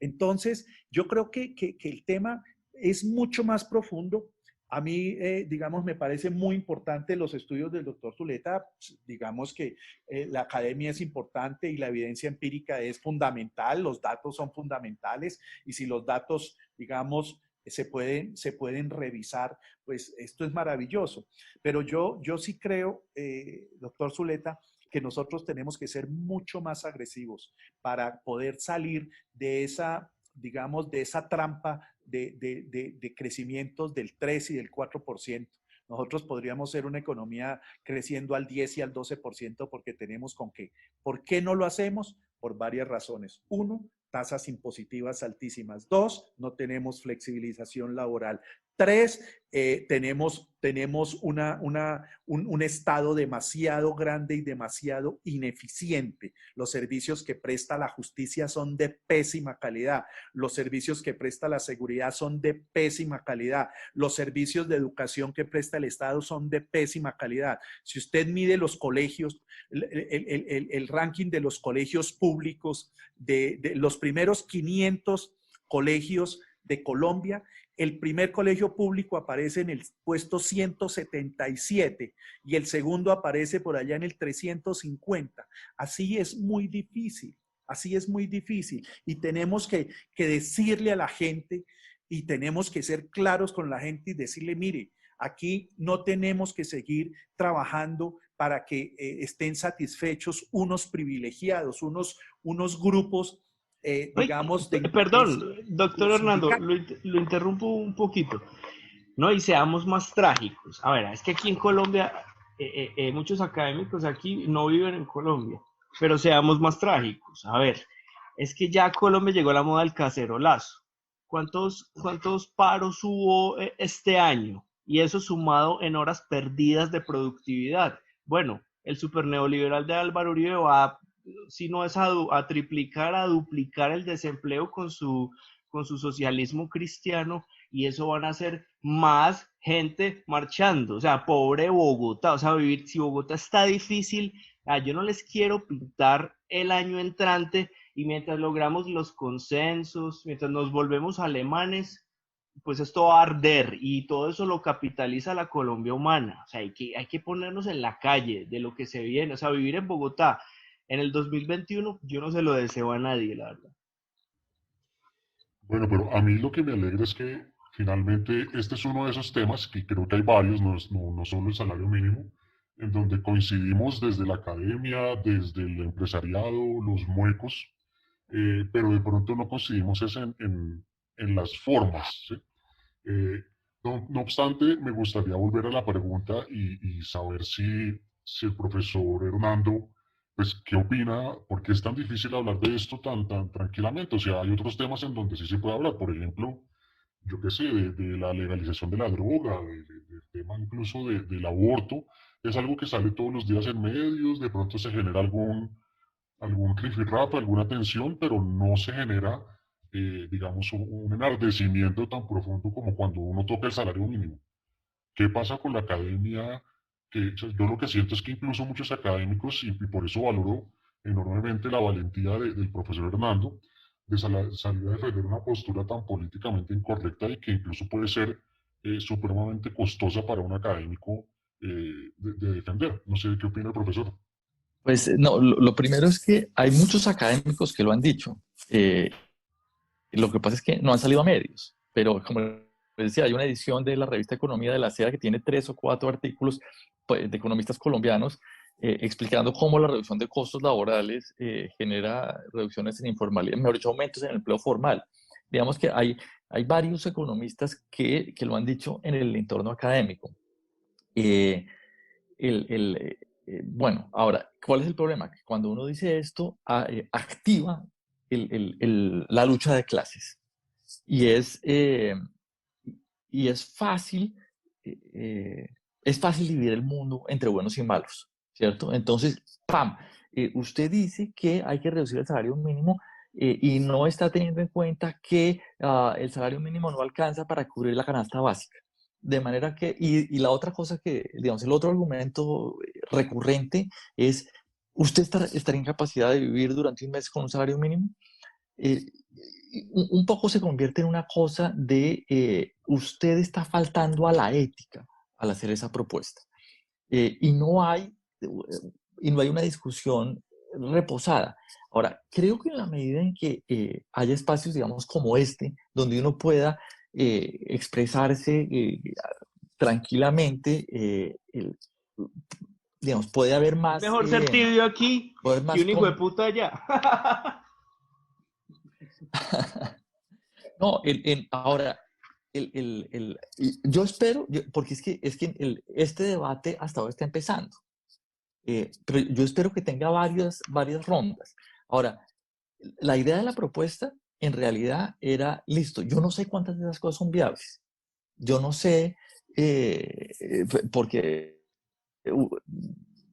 S4: Entonces, yo creo que el tema es mucho más profundo. A mí, digamos, me parece muy importante los estudios del doctor Zuleta. Digamos que la academia es importante y la evidencia empírica es fundamental, los datos son fundamentales, y si los datos, digamos, se pueden revisar, pues esto es maravilloso. Pero yo sí creo, doctor Zuleta, que nosotros tenemos que ser mucho más agresivos para poder salir de esa, digamos, de esa trampa de crecimientos del 3 y del 4%. Nosotros podríamos ser una economía creciendo al 10 y al 12% porque tenemos con qué. ¿Por qué no lo hacemos? Por varias razones. Uno, tasas impositivas altísimas. Dos, no tenemos flexibilización laboral. Tres, tenemos un Estado demasiado grande y demasiado ineficiente. Los servicios que presta la justicia son de pésima calidad. Los servicios que presta la seguridad son de pésima calidad. Los servicios de educación que presta el Estado son de pésima calidad. Si usted mide los colegios, el ranking de los colegios públicos, de los primeros 500 colegios de Colombia, el primer colegio público aparece en el puesto 177 y el segundo aparece por allá en el 350. Así es muy difícil, y tenemos que decirle a la gente, y tenemos que ser claros con la gente y decirle, mire, aquí no tenemos que seguir trabajando para que estén satisfechos unos privilegiados, unos grupos, digamos…
S3: Perdón, doctor Hernando, lo interrumpo un poquito, ¿no? Y seamos más trágicos. A ver, es que aquí en Colombia, muchos académicos aquí no viven en Colombia, pero seamos más trágicos. A ver, es que ya Colombia llegó a la moda del cacerolazo. ¿Cuántos paros hubo este año? Y eso sumado en horas perdidas de productividad. Bueno, el superneoliberal de Álvaro Uribe va, si no es a triplicar, a duplicar el desempleo con su socialismo cristiano, y eso van a ser más gente marchando. O sea, pobre Bogotá, o sea, vivir, si Bogotá está difícil, yo no les quiero pintar el año entrante, y mientras logramos los consensos, mientras nos volvemos alemanes, pues esto va a arder, y todo eso lo capitaliza la Colombia humana. O sea, hay que ponernos en la calle de lo que se viene. O sea, vivir en Bogotá en el 2021, yo no se lo deseo a nadie, la verdad.
S2: Bueno, pero a mí lo que me alegra es que finalmente este es uno de esos temas, que creo que hay varios, no solo el salario mínimo, en donde coincidimos desde la academia, desde el empresariado, los muecos, pero de pronto no coincidimos es en las formas, ¿sí? No obstante, me gustaría volver a la pregunta y saber si el profesor Hernando, pues, ¿qué opina? ¿Por qué es tan difícil hablar de esto tan tranquilamente? O sea, hay otros temas en donde sí se puede hablar, por ejemplo, yo qué sé, de la legalización de la droga, del tema incluso del aborto. Es algo que sale todos los días en medios, de pronto se genera algún rifirrafe, alguna tensión, pero no se genera, digamos, un enardecimiento tan profundo como cuando uno toca el salario mínimo. ¿Qué pasa con la academia? yo lo que siento es que incluso muchos académicos, y por eso valoro enormemente la valentía del profesor Hernando, de salir a defender una postura tan políticamente incorrecta y que incluso puede ser supremamente costosa para un académico de defender. No sé qué opina el profesor.
S5: Pues no, lo primero es que hay muchos académicos que lo han dicho. Lo que pasa es que no han salido a medios, pero como les decía, hay una edición de la revista Economía de la SEA que tiene 3 o 4 artículos pues, de economistas colombianos explicando cómo la reducción de costos laborales genera reducciones en informalidad, mejor dicho, aumentos en el empleo formal. Digamos que hay varios economistas que lo han dicho en el entorno académico. Bueno, ahora, ¿cuál es el problema? Que cuando uno dice esto, activa la lucha de clases. Y eh, eh, es fácil dividir el mundo entre buenos y malos, ¿cierto? Entonces, ¡pam! Usted dice que hay que reducir el salario mínimo y no está teniendo en cuenta que el salario mínimo no alcanza para cubrir la canasta básica. De manera que, y la otra cosa que, digamos, el otro argumento recurrente es, ¿usted estaría en capacidad de vivir durante un mes con un salario mínimo? Eh, un poco se convierte en una cosa de usted está faltando a la ética al hacer esa propuesta. Y no hay una discusión reposada. Ahora, creo que en la medida en que haya espacios, digamos, como este, donde uno pueda expresarse tranquilamente, digamos, puede haber
S3: Es mejor ser tibio aquí
S5: puede haber
S3: que
S5: más
S3: un hijo de puta allá.
S5: No, ahora, yo espero, porque es que este debate hasta ahora está empezando, pero yo espero que tenga varias rondas. Ahora, la idea de la propuesta en realidad era, listo, yo no sé cuántas de esas cosas son viables. Yo no sé, porque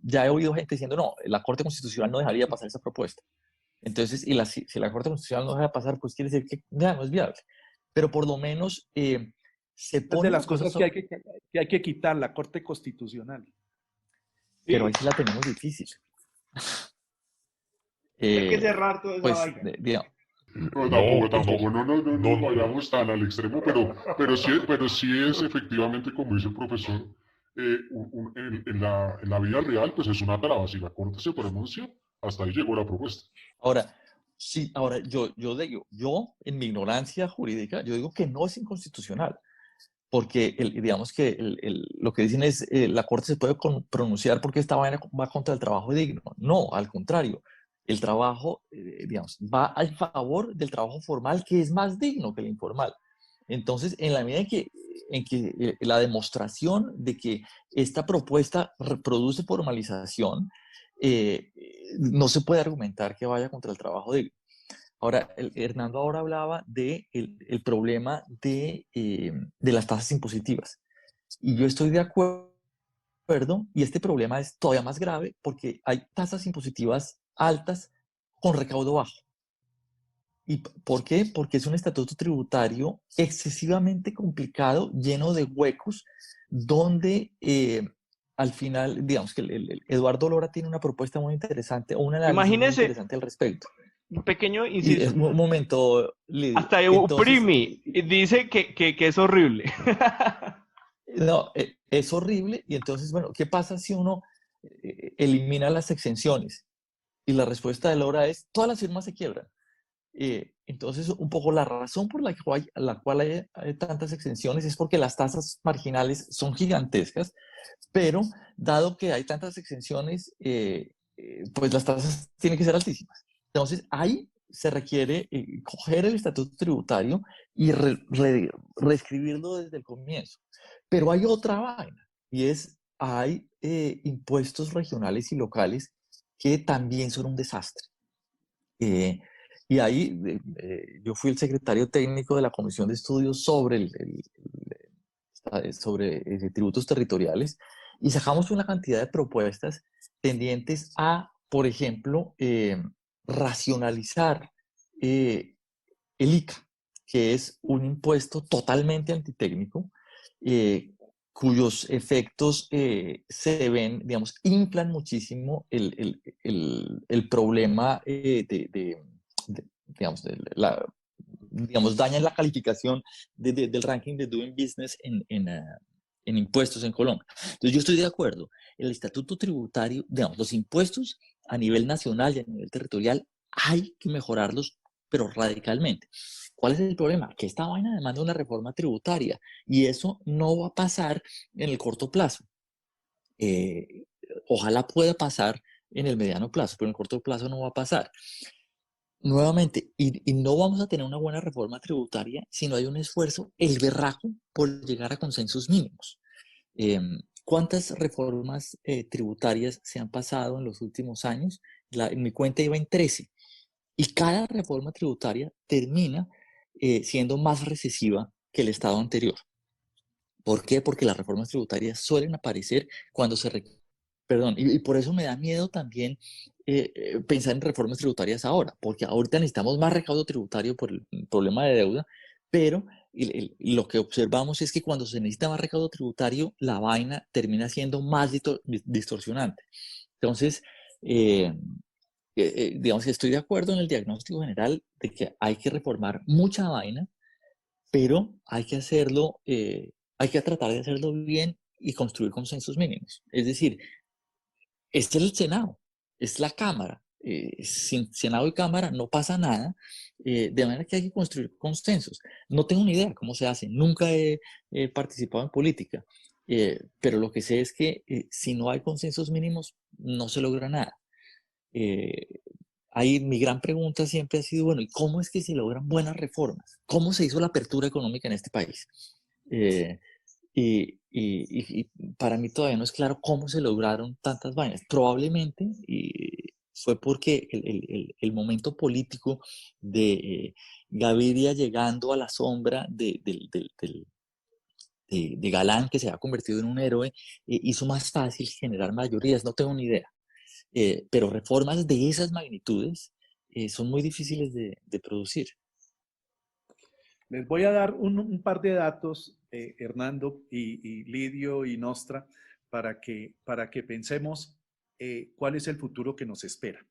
S5: ya he oído gente diciendo, no, la Corte Constitucional no dejaría pasar esa propuesta. Entonces, si la Corte Constitucional no deja pasar, pues quiere decir que ya no es viable. Pero por lo menos se
S4: Es de
S5: ponen
S4: las
S5: las cosas
S4: cosas que hay que quitar, la Corte Constitucional.
S5: pero ahí sí la tenemos difícil.
S3: Hay que cerrar toda esa
S5: Pues,
S3: vaina.
S5: digamos,
S2: No, No, tampoco, no vayamos tan al extremo, pero sí es efectivamente, como dice el profesor, en la vida real, pues es una traba. Si la Corte se pronuncia, hasta ahí llegó la propuesta.
S5: ahora, sí, ahora yo digo, yo en mi ignorancia jurídica, yo digo que no es inconstitucional. Porque digamos que lo que dicen es la Corte se puede pronunciar porque esta vaina va contra el trabajo digno. No, al contrario, el trabajo, digamos, va a favor del trabajo formal que es más digno que el informal. Entonces, en la medida en que la demostración de que esta propuesta produce formalización, no se puede argumentar que vaya contra el trabajo digno. Ahora, Hernando ahora hablaba de el problema de las tasas impositivas. Y yo estoy de acuerdo, y este problema es todavía más grave porque hay tasas impositivas altas con recaudo bajo. ¿Y por qué? Porque es un estatuto tributario excesivamente complicado, lleno de huecos, donde al final, digamos que Eduardo Lora tiene una propuesta muy interesante, o un análisis muy
S3: Imagínese,
S5: interesante al respecto.
S3: un pequeño
S5: Y
S3: inciso.
S5: un momento, Lidio.
S3: Hasta
S5: Entonces,
S3: Uprimi dice que es horrible.
S5: no, es horrible. Y entonces, bueno, ¿qué pasa si uno elimina las exenciones? Y la respuesta de Laura es, todas las firmas se quiebran. Entonces, un poco la razón por la cual hay tantas exenciones es porque las tasas marginales son gigantescas, pero dado que hay tantas exenciones, pues las tasas tienen que ser altísimas. Entonces, ahí se requiere coger el estatuto tributario y reescribirlo desde el comienzo. Pero hay otra vaina, y hay impuestos regionales y locales que también son un desastre. Y ahí yo fui el secretario técnico de la Comisión de Estudios sobre tributos territoriales y sacamos una cantidad de propuestas tendientes a, por ejemplo, racionalizar el ICA, que es un impuesto totalmente antitécnico, cuyos efectos se ven, digamos, inflan muchísimo el problema digamos, digamos, dañan la calificación del ranking de Doing Business en impuestos en Colombia. Entonces, yo estoy de acuerdo. El estatuto tributario, digamos, los impuestos a nivel nacional y a nivel territorial, hay que mejorarlos, pero radicalmente. ¿Cuál es el problema? Que esta vaina demanda una reforma tributaria y eso no va a pasar en el corto plazo. Ojalá pueda pasar en el mediano plazo, pero en el corto plazo no va a pasar. Nuevamente, y no vamos a tener una buena reforma tributaria si no hay un esfuerzo, el berraco, por llegar a consensos mínimos. ¿Cuántas reformas tributarias se han pasado en los últimos años? En mi cuenta iba en 13. Y cada reforma tributaria termina siendo más recesiva que el estado anterior. ¿Por qué? Porque las reformas tributarias suelen aparecer cuando Perdón, y por eso me da miedo también pensar en reformas tributarias ahora, porque ahorita necesitamos más recaudo tributario por el problema de deuda, pero lo que observamos es que cuando se necesita más recaudo tributario, la vaina termina siendo más distorsionante. Entonces, digamos que estoy de acuerdo en el diagnóstico general de que hay que reformar mucha vaina, pero hay que hacerlo, hay que tratar de hacerlo bien y construir consensos mínimos. Es decir, este es el Senado, es la Cámara. Sin Senado y Cámara no pasa nada, de manera que hay que construir consensos. No tengo ni idea cómo se hace, nunca he participado en política, pero lo que sé es que si no hay consensos mínimos, no se logra nada. Mi gran pregunta siempre ha sido, bueno, ¿y cómo es que se logran buenas reformas? ¿Cómo se hizo la apertura económica en este país? Y para mí todavía no es claro cómo se lograron tantas vainas. Probablemente fue porque el momento político de Gaviria llegando a la sombra de Galán, que se ha convertido en un héroe, hizo más fácil generar mayorías. No tengo ni idea. Pero reformas de esas magnitudes son muy difíciles de producir.
S4: Les voy a dar un par de datos, Hernando y Lidio y Nostra, para que pensemos cuál es el futuro que nos espera.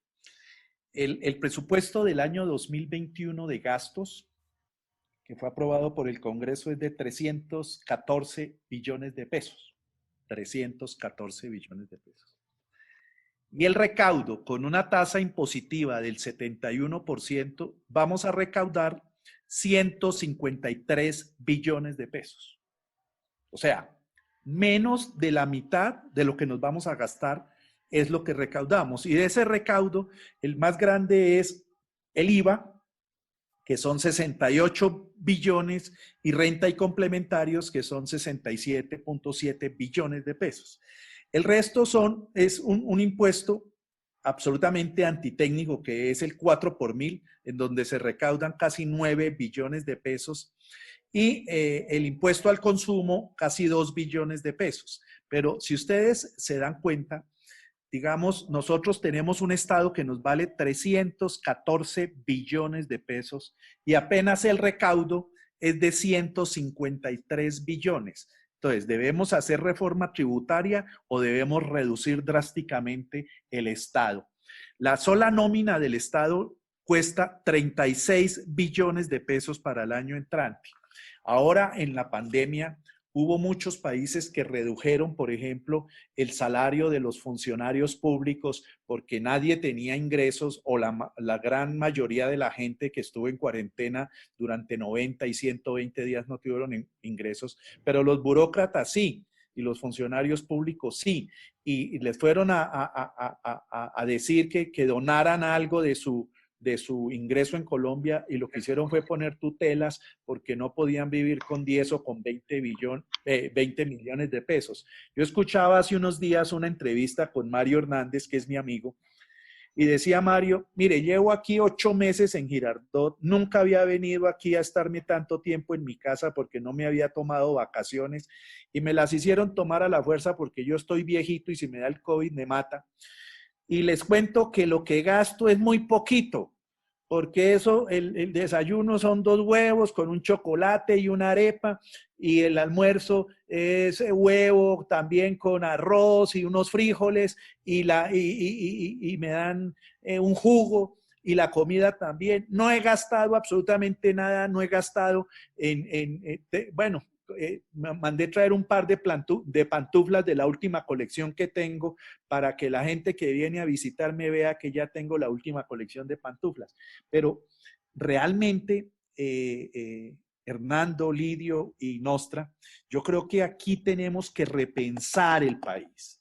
S4: El presupuesto del año 2021 de gastos, que fue aprobado por el Congreso, es de 314 billones de pesos. 314 billones de pesos. Y el recaudo, con una tasa impositiva del 71%, vamos a recaudar 153 billones de pesos. O sea, menos de la mitad de lo que nos vamos a gastar es lo que recaudamos. Y de ese recaudo, el más grande es el IVA, que son 68 billones, y renta y complementarios, que son 67.7 billones de pesos. El resto es un impuesto absolutamente antitécnico, que es el 4 por mil, en donde se recaudan casi 9 billones de pesos, y el impuesto al consumo, casi 2 billones de pesos. Pero si ustedes se dan cuenta, digamos, nosotros tenemos un Estado que nos vale 314 billones de pesos y apenas el recaudo es de 153 billones. Entonces, ¿debemos hacer reforma tributaria o debemos reducir drásticamente el Estado? La sola nómina del Estado cuesta 36 billones de pesos para el año entrante. Ahora, en la pandemia, hubo muchos países que redujeron, por ejemplo, el salario de los funcionarios públicos porque nadie tenía ingresos, o la gran mayoría de la gente que estuvo en cuarentena durante 90 y 120 días no tuvieron ingresos, pero los burócratas sí, y los funcionarios públicos sí, y les fueron a decir que donaran algo de su ingreso en Colombia, y lo que hicieron fue poner tutelas porque no podían vivir con 10 o con 20 millones de pesos. Yo escuchaba hace unos días una entrevista con Mario Hernández, que es mi amigo, y decía Mario, mire, llevo aquí 8 meses en Girardot, nunca había venido aquí a estarme tanto tiempo en mi casa porque no me había tomado vacaciones y me las hicieron tomar a la fuerza porque yo estoy viejito y si me da el COVID me mata. Y les cuento que lo que gasto es muy poquito, porque eso, el desayuno son 2 huevos con un chocolate y una arepa, y el almuerzo es huevo también con arroz y unos frijoles, y me dan un jugo, y la comida también. No he gastado absolutamente nada, no he gastado bueno, me mandé traer un par de pantuflas de la última colección que tengo para que la gente que viene a visitarme vea que ya tengo la última colección de pantuflas. Pero realmente, Hernando, Lidio y Nostra, yo creo que aquí tenemos que repensar el país,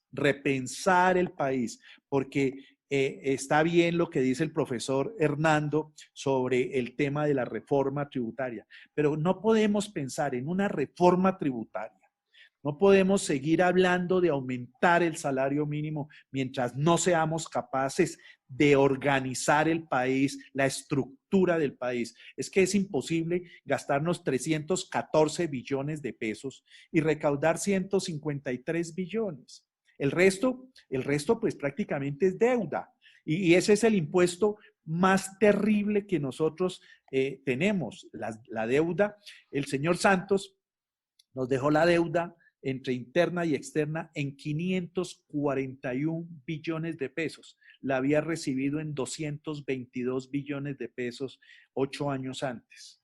S4: porque está bien lo que dice el profesor Hernando sobre el tema de la reforma tributaria, pero no podemos pensar en una reforma tributaria. No podemos seguir hablando de aumentar el salario mínimo mientras no seamos capaces de organizar el país, la estructura del país. Es que es imposible gastarnos 314 billones de pesos y recaudar 153 billones. El resto pues prácticamente es deuda. Y ese es el impuesto más terrible que nosotros tenemos, la deuda. El señor Santos nos dejó la deuda entre interna y externa en 541 billones de pesos. La había recibido en 222 billones de pesos 8 años antes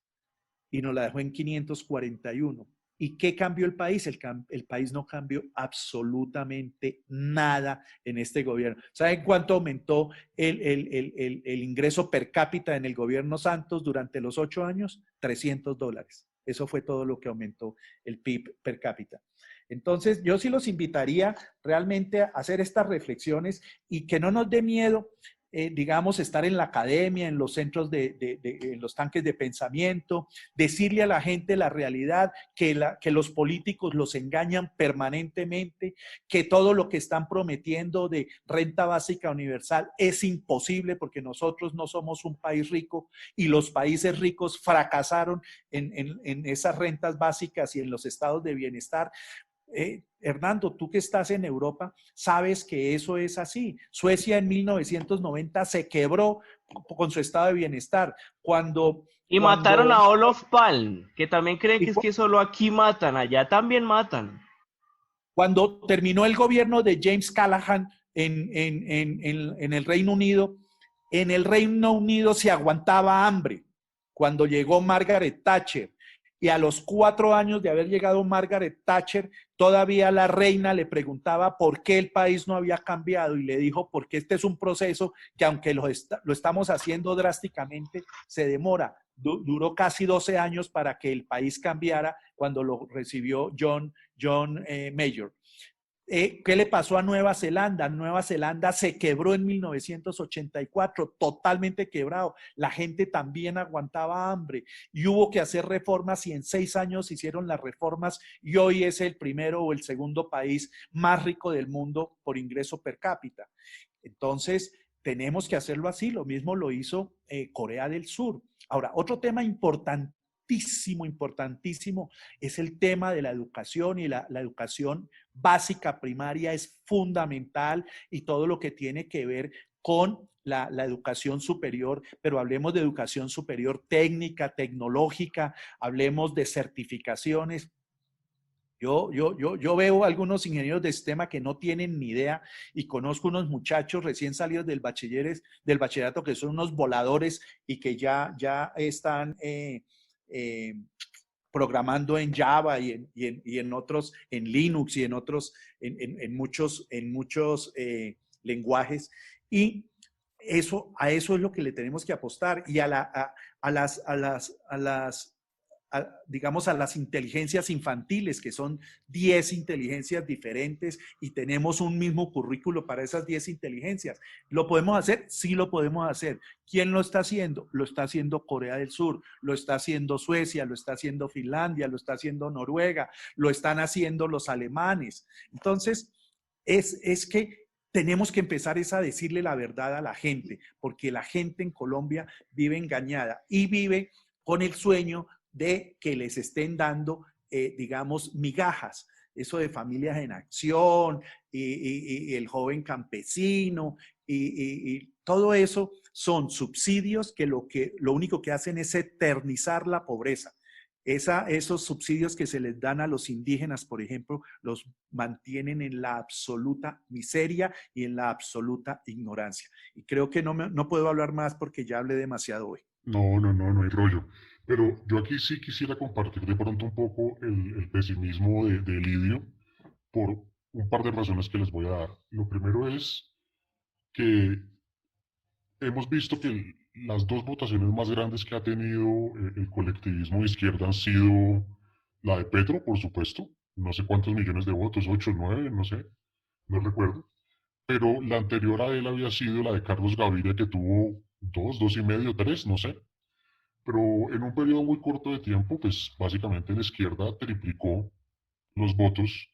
S4: y nos la dejó en 541. ¿Y qué cambió el país? El país no cambió absolutamente nada en este gobierno. ¿Saben cuánto aumentó el ingreso per cápita en el gobierno Santos durante los 8 años? $300. Eso fue todo lo que aumentó el PIB per cápita. Entonces, yo sí los invitaría realmente a hacer estas reflexiones y que no nos dé miedo, digamos, estar en la academia, en los centros en los tanques de pensamiento, decirle a la gente la realidad, que los políticos los engañan permanentemente, que todo lo que están prometiendo de renta básica universal es imposible porque nosotros no somos un país rico y los países ricos fracasaron en esas rentas básicas y en los estados de bienestar. Hernando, tú que estás en Europa, sabes que eso es así. Suecia en 1990 se quebró con su estado de bienestar.
S3: Y mataron a Olof Palme, que también creen que es que solo aquí matan, allá también matan.
S4: Cuando terminó el gobierno de James Callaghan en el Reino Unido, en el Reino Unido se aguantaba hambre. Cuando llegó Margaret Thatcher, y a los 4 años de haber llegado Margaret Thatcher, todavía la reina le preguntaba por qué el país no había cambiado y le dijo, porque este es un proceso que aunque lo estamos haciendo drásticamente, se demora. Duró casi 12 años para que el país cambiara cuando lo recibió John Major. ¿Qué le pasó a Nueva Zelanda? Nueva Zelanda se quebró en 1984, totalmente quebrado. La gente también aguantaba hambre y hubo que hacer reformas y en 6 años hicieron las reformas y hoy es el primero o el segundo país más rico del mundo por ingreso per cápita. Entonces, tenemos que hacerlo así. Lo mismo lo hizo Corea del Sur. Ahora, otro tema importantísimo es el tema de la educación y la educación básica primaria es fundamental y todo lo que tiene que ver con la educación superior, pero hablemos de educación superior técnica, tecnológica, hablemos de certificaciones. Yo veo algunos ingenieros de sistema que no tienen ni idea y conozco unos muchachos recién salidos del bachillerato que son unos voladores y que ya están programando en Java y en otros, en Linux y en otros, en muchos lenguajes. Y a eso es lo que le tenemos que apostar y digamos, a las inteligencias infantiles, que son 10 inteligencias diferentes y tenemos un mismo currículo para esas 10 inteligencias. ¿Lo podemos hacer? Sí lo podemos hacer. ¿Quién lo está haciendo? Lo está haciendo Corea del Sur, lo está haciendo Suecia, lo está haciendo Finlandia, lo está haciendo Noruega, lo están haciendo los alemanes. Entonces, es que tenemos que empezar a decirle la verdad a la gente, porque la gente en Colombia vive engañada y vive con el sueño de que les estén dando, digamos, migajas. Eso de familias en acción y el joven campesino y todo eso son subsidios que lo único que hacen es eternizar la pobreza. Esos subsidios que se les dan a los indígenas, por ejemplo, los mantienen en la absoluta miseria y en la absoluta ignorancia. Y creo que no puedo hablar más porque ya hablé demasiado hoy.
S2: No hay rollo. Pero yo aquí sí quisiera compartir de pronto un poco el pesimismo de Lidio por un par de razones que les voy a dar. Lo primero es que hemos visto que las dos votaciones más grandes que ha tenido el colectivismo de izquierda han sido la de Petro, por supuesto, no sé cuántos millones de votos, 8, 9, no sé, no recuerdo, pero la anterior a él había sido la de Carlos Gaviria, que tuvo 2,5, 3, no sé, pero en un periodo muy corto de tiempo, pues básicamente la izquierda triplicó los votos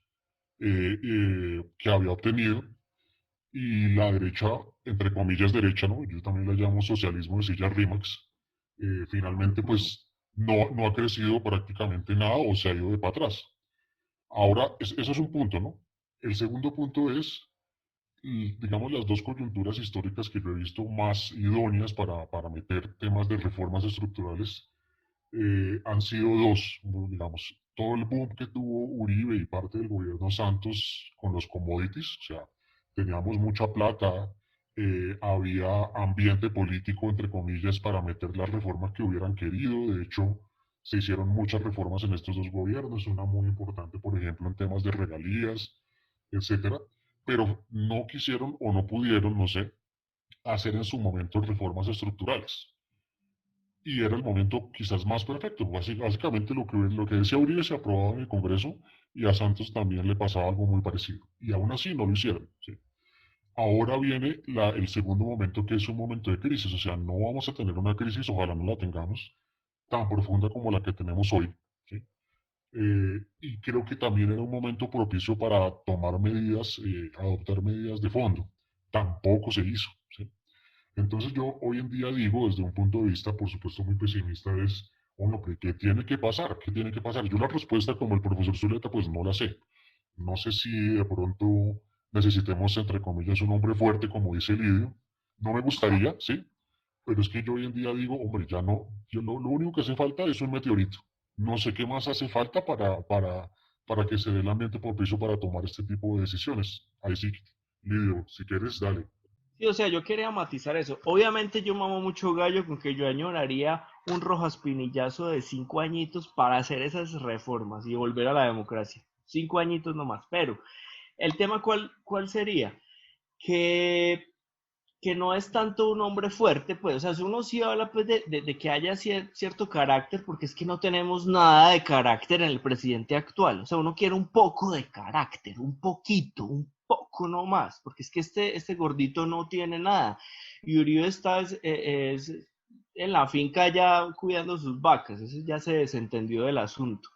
S2: que había obtenido y la derecha, entre comillas derecha, ¿no? Yo también la llamo socialismo de silla Rimax, finalmente pues no ha crecido prácticamente nada o se ha ido de para atrás. Ahora, eso es un punto, ¿no? El segundo punto es, digamos, las dos coyunturas históricas que yo he visto más idóneas para meter temas de reformas estructurales han sido dos, digamos, todo el boom que tuvo Uribe y parte del gobierno Santos con los commodities, o sea, teníamos mucha plata, había ambiente político, entre comillas, para meter las reformas que hubieran querido, de hecho, se hicieron muchas reformas en estos dos gobiernos, una muy importante, por ejemplo, en temas de regalías, etcétera, pero no quisieron o no pudieron, no sé, hacer en su momento reformas estructurales y era el momento quizás más perfecto. Básicamente lo que decía Uribe se aprobaba en el Congreso y a Santos también le pasaba algo muy parecido. Y aún así no lo hicieron. ¿Sí? Ahora viene el segundo momento, que es un momento de crisis. O sea, no vamos a tener una crisis, ojalá no la tengamos, tan profunda como la que tenemos hoy. ¿Sí? Y creo que también era un momento propicio para tomar medidas, adoptar medidas de fondo. Tampoco se hizo. ¿Sí? Entonces yo hoy en día digo, desde un punto de vista, por supuesto, muy pesimista, es, bueno, ¿qué tiene que pasar? ¿Qué tiene que pasar? Yo la respuesta, como el profesor Zuleta, pues no la sé. No sé si de pronto necesitemos, entre comillas, un hombre fuerte, como dice Lidio. No me gustaría, ¿sí? Pero es que yo hoy en día digo, hombre, ya no, lo único que hace falta es un meteorito. No sé qué más hace falta para que se dé el ambiente propicio para tomar este tipo de decisiones. Ahí sí, Lidio, si quieres, dale.
S3: Sí, o sea, yo quería matizar eso. Obviamente yo mamo mucho gallo con que yo añoraría un Rojas Pinillazo de 5 añitos para hacer esas reformas y volver a la democracia. 5 añitos nomás. Pero el tema cuál sería? Que, que no es tanto un hombre fuerte, pues, o sea, si uno sí habla pues, de que haya cierto carácter, porque es que no tenemos nada de carácter en el presidente actual. O sea, uno quiere un poco de carácter, un poquito, un poco no más, porque es que este gordito no tiene nada. Y Uribe está es en la finca ya cuidando sus vacas, ese ya se desentendió del asunto.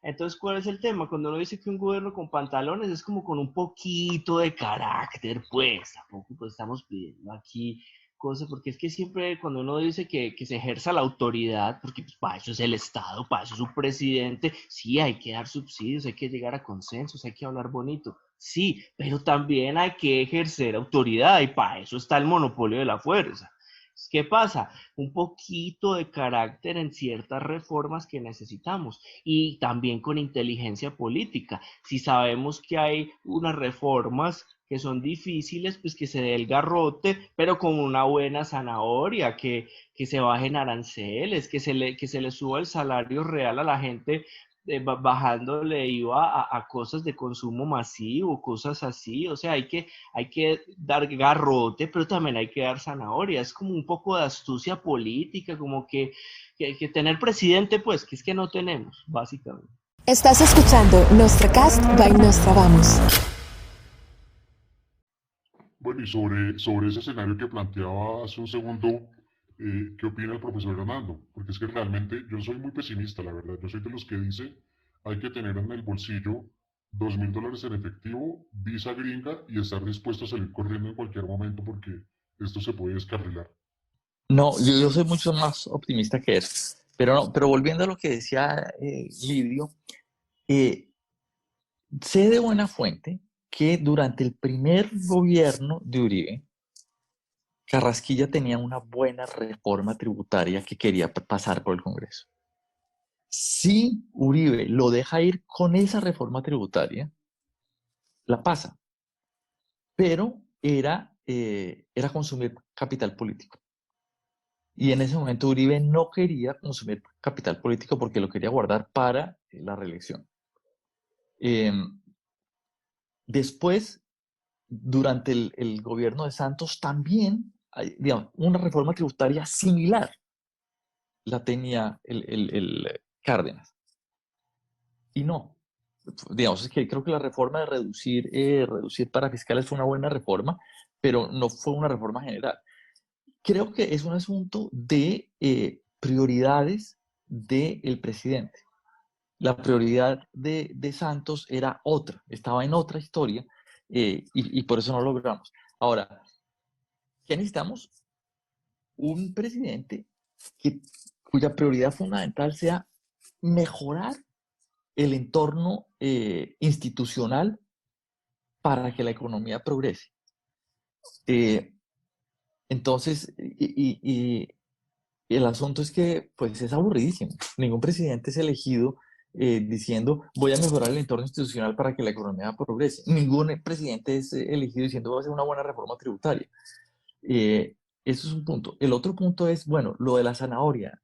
S3: Entonces, ¿cuál es el tema? Cuando uno dice que un gobierno con pantalones es como con un poquito de carácter, pues tampoco pues, estamos pidiendo aquí cosas, porque es que siempre cuando uno dice que se ejerza la autoridad, porque pues, para eso es el Estado, para eso es su presidente, sí, hay que dar subsidios, hay que llegar a consensos, hay que hablar bonito, sí, pero también hay que ejercer autoridad y para eso está el monopolio de la fuerza. ¿Qué pasa? Un poquito de carácter en ciertas reformas que necesitamos y también con inteligencia política. Si sabemos que hay unas reformas que son difíciles, pues que se dé el garrote, pero con una buena zanahoria, que se bajen aranceles, que se le suba el salario real a la gente, bajándole IVA a cosas de consumo masivo, cosas así. O sea, hay que dar garrote, pero también hay que dar zanahoria. Es como un poco de astucia política, como que tener presidente, pues, que es que no tenemos, básicamente.
S1: Estás escuchando Nostracast by Nostrabamos.
S2: Bueno, y sobre ese escenario que planteaba hace un segundo, ¿qué opina el profesor Hernando? Porque es que realmente yo soy muy pesimista, la verdad. Yo soy de los que dice hay que tener en el bolsillo $2.000 en efectivo, visa gringa y estar dispuesto a salir corriendo en cualquier momento porque esto se puede descarrilar.
S5: No, yo soy mucho más optimista que eso. Pero no, pero volviendo a lo que decía Lidio, sé de buena fuente que durante el primer gobierno de Uribe, Carrasquilla tenía una buena reforma tributaria que quería pasar por el Congreso. Si Uribe lo deja ir con esa reforma tributaria, la pasa, pero era consumir capital político. Y en ese momento Uribe no quería consumir capital político porque lo quería guardar para la reelección. Eh, Después, durante el gobierno de Santos, también hay, digamos, una reforma tributaria similar la tenía el Cárdenas. Y no, digamos, es que creo que la reforma de reducir para fiscales fue una buena reforma, pero no fue una reforma general. Creo que es un asunto de prioridades del presidente. La prioridad de Santos era otra, estaba en otra historia y por eso no lo logramos. Ahora, ¿qué necesitamos? Un presidente cuya prioridad fundamental sea mejorar el entorno institucional para que la economía progrese. Eh, entonces, y el asunto es que pues es aburridísimo. Ningún presidente es elegido diciendo voy a mejorar el entorno institucional para que la economía progrese. Ningún presidente es elegido diciendo voy a hacer una buena reforma tributaria. Eso es un punto. El otro punto es, bueno, lo de la zanahoria.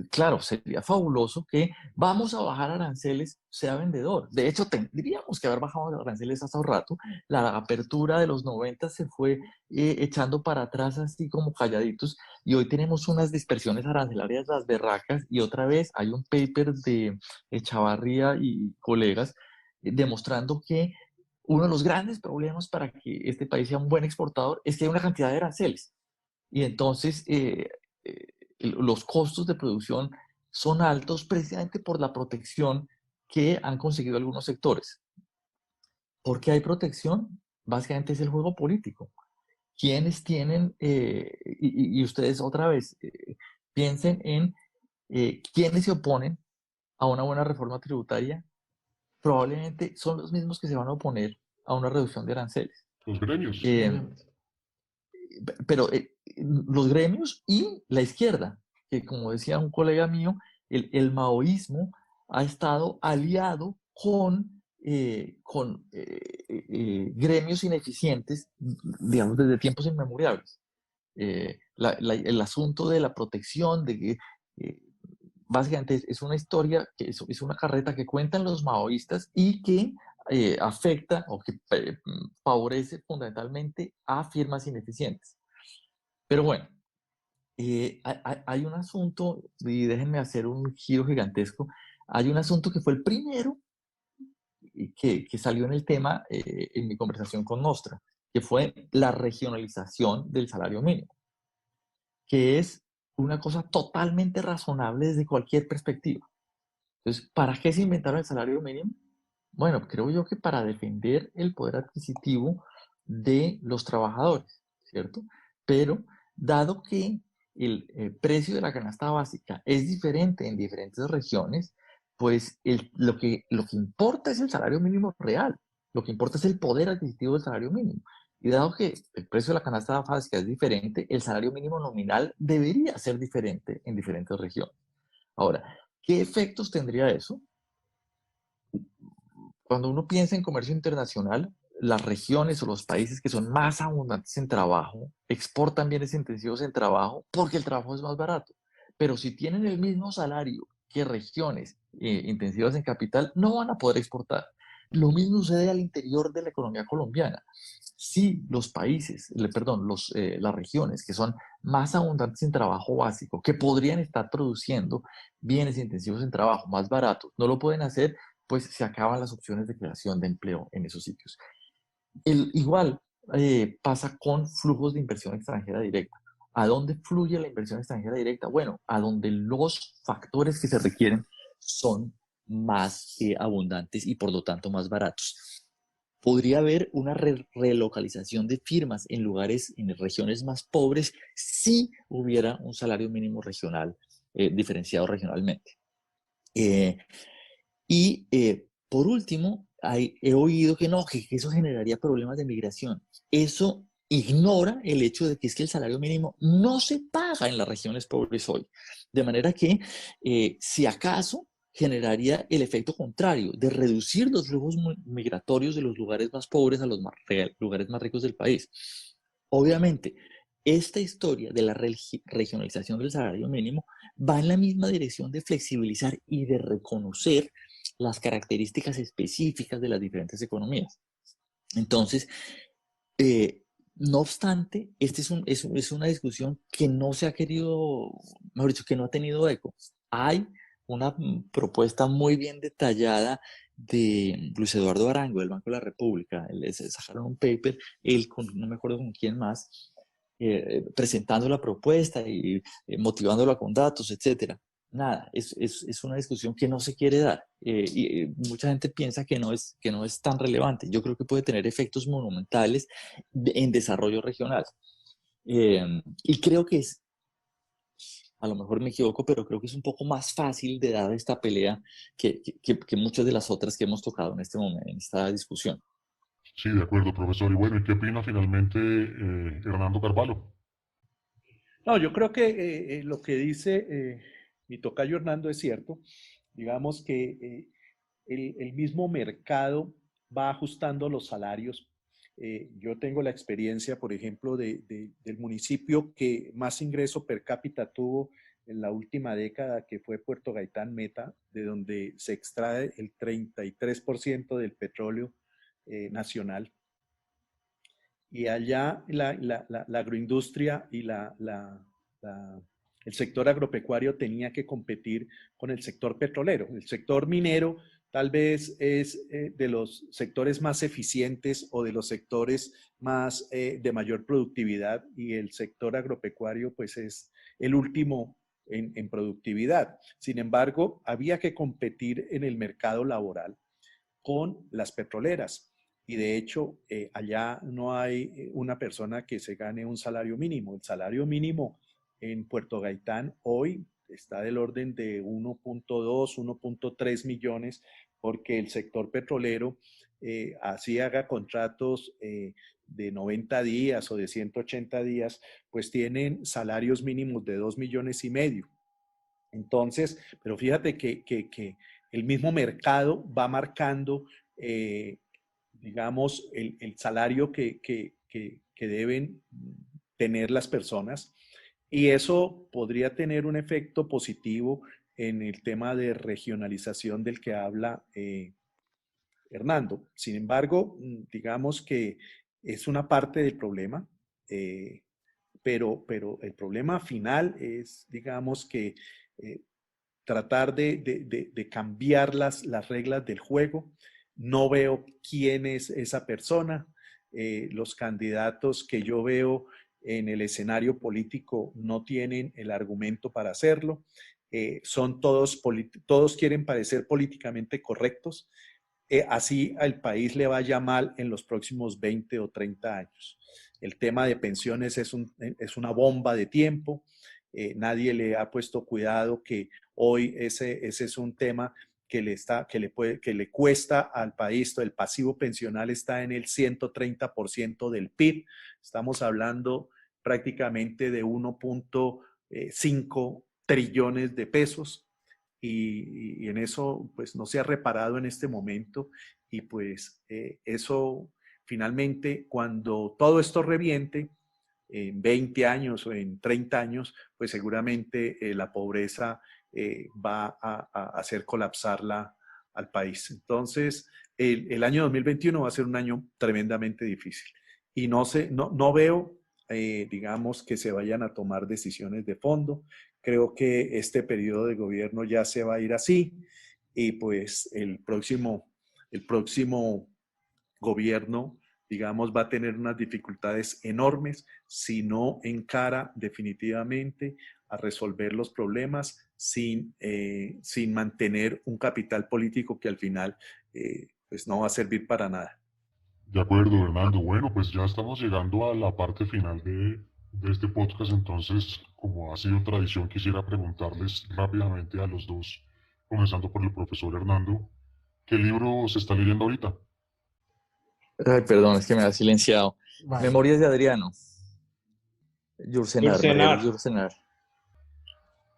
S5: Claro, sería fabuloso que vamos a bajar aranceles, sea vendedor. De hecho, tendríamos que haber bajado aranceles hace un rato. La apertura de los 90 se fue echando para atrás así como calladitos y hoy tenemos unas dispersiones arancelarias las berracas y otra vez hay un paper de Chavarría y colegas demostrando que uno de los grandes problemas para que este país sea un buen exportador es que hay una cantidad de aranceles. Y entonces los costos de producción son altos precisamente por la protección que han conseguido algunos sectores. ¿Por qué hay protección? Básicamente es el juego político. Quienes tienen, y ustedes otra vez, piensen en quienes se oponen a una buena reforma tributaria, probablemente son los mismos que se van a oponer a una reducción de aranceles.
S2: Los gremios.
S5: Pero los gremios y la izquierda, que como decía un colega mío, el maoísmo ha estado aliado con gremios ineficientes, digamos, desde tiempos inmemoriales. El asunto de la protección, de que básicamente es una historia, que es una carreta que cuentan los maoístas y que afecta o que favorece fundamentalmente a firmas ineficientes. Pero bueno, hay un asunto, y déjenme hacer un giro gigantesco, hay un asunto que fue el primero que salió en el tema en mi conversación con Nostra, que fue la regionalización del salario mínimo, que es una cosa totalmente razonable desde cualquier perspectiva. Entonces, ¿para qué se inventaron el salario mínimo? Bueno, creo yo que para defender el poder adquisitivo de los trabajadores, ¿cierto? Pero dado que el precio de la canasta básica es diferente en diferentes regiones, pues lo que importa es el salario mínimo real, lo que importa es el poder adquisitivo del salario mínimo. Y dado que el precio de la canasta básica es diferente, el salario mínimo nominal debería ser diferente en diferentes regiones. Ahora, ¿qué efectos tendría eso? Cuando uno piensa en comercio internacional, las regiones o los países que son más abundantes en trabajo exportan bienes intensivos en trabajo porque el trabajo es más barato. Pero si tienen el mismo salario que regiones intensivas en capital, no van a poder exportar. Lo mismo sucede al interior de la economía colombiana. Si los países, las regiones que son más abundantes en trabajo básico, que podrían estar produciendo bienes intensivos en trabajo más baratos, no lo pueden hacer, pues se acaban las opciones de creación de empleo en esos sitios. Igual pasa con flujos de inversión extranjera directa. ¿A dónde fluye la inversión extranjera directa? Bueno, a donde los factores que se requieren son más abundantes y por lo tanto más baratos. Podría haber una relocalización de firmas en lugares, en regiones más pobres, si hubiera un salario mínimo regional diferenciado regionalmente. Por último, he oído que no, que eso generaría problemas de migración. Eso ignora el hecho de que es que el salario mínimo no se paga en las regiones pobres hoy. De manera que, si acaso, generaría el efecto contrario, de reducir los flujos migratorios de los lugares más pobres a los lugares más ricos del país. Obviamente, esta historia de la regionalización del salario mínimo va en la misma dirección de flexibilizar y de reconocer las características específicas de las diferentes economías. Entonces, no obstante, esta es una discusión que no se ha querido, mejor dicho, que no ha tenido eco. Hay una propuesta muy bien detallada de Luis Eduardo Arango, del Banco de la República. Sacaron un paper, no me acuerdo con quién más, presentando la propuesta y motivándola con datos, etcétera. Nada, es una discusión que no se quiere dar, y mucha gente piensa que no es tan relevante. Yo creo que puede tener efectos monumentales en desarrollo regional. Y creo que a lo mejor me equivoco, pero creo que es un poco más fácil de dar esta pelea que muchas de las otras que hemos tocado en este momento, en esta discusión.
S2: Sí, de acuerdo, profesor. Y bueno, ¿y qué opina finalmente Hernando Carvalho?
S4: No, yo creo que lo que dice mi tocayo Hernando es cierto. Digamos que el mismo mercado va ajustando los salarios. Yo tengo la experiencia, por ejemplo, del municipio que más ingreso per cápita tuvo en la última década, que fue Puerto Gaitán Meta, de donde se extrae el 33% del petróleo nacional. Y allá la agroindustria y el sector agropecuario tenía que competir con el sector petrolero. El sector minero tal vez es de los sectores más eficientes o de los sectores más de mayor productividad, y el sector agropecuario pues es el último en productividad. Sin embargo, había que competir en el mercado laboral con las petroleras. Y de hecho, allá no hay una persona que se gane un salario mínimo. El salario mínimo en Puerto Gaitán hoy está del orden de 1.2, 1.3 millones, porque el sector petrolero, así haga contratos de 90 días o de 180 días, pues tienen salarios mínimos de 2 millones y medio. Entonces, pero fíjate que el mismo mercado va marcando, digamos, el salario que deben tener las personas, y eso podría tener un efecto positivo en el tema de regionalización del que habla Hernando. Sin embargo, digamos que es una parte del problema, eh, pero el problema final es, digamos, que eh, tratar de cambiar las reglas del juego. No veo quién es esa persona. Los candidatos que yo veo en el escenario político no tienen el argumento para hacerlo. Son todos quieren parecer políticamente correctos. Así al país le vaya mal en los próximos 20 o 30 años. El tema de pensiones es una bomba de tiempo. Nadie le ha puesto cuidado que hoy ese es un tema que le cuesta al país. El pasivo pensional está en el 130% del PIB. Estamos hablando prácticamente de 1.5 trillones de pesos. Y en eso pues no se ha reparado en este momento, y pues eso finalmente, cuando todo esto reviente en 20 años o en 30 años, pues seguramente la pobreza va a hacer colapsar al país. Entonces, el año 2021 va a ser un año tremendamente difícil, y no veo, digamos, que se vayan a tomar decisiones de fondo. Creo que este periodo de gobierno ya se va a ir así, y pues el próximo gobierno, digamos, va a tener unas dificultades enormes si no encara definitivamente a resolver los problemas sin mantener un capital político que al final pues no va a servir para nada.
S2: De acuerdo, Hernando. Bueno, pues ya estamos llegando a la parte final de este podcast, entonces, como ha sido tradición, quisiera preguntarles rápidamente a los dos, comenzando por el profesor Hernando, ¿qué libro se está leyendo ahorita?
S5: Ay, perdón, es que me ha silenciado.
S6: Vale.
S5: Memorias de Adriano. Yursenar,
S3: Yursenar.
S5: Mariano Yursenar.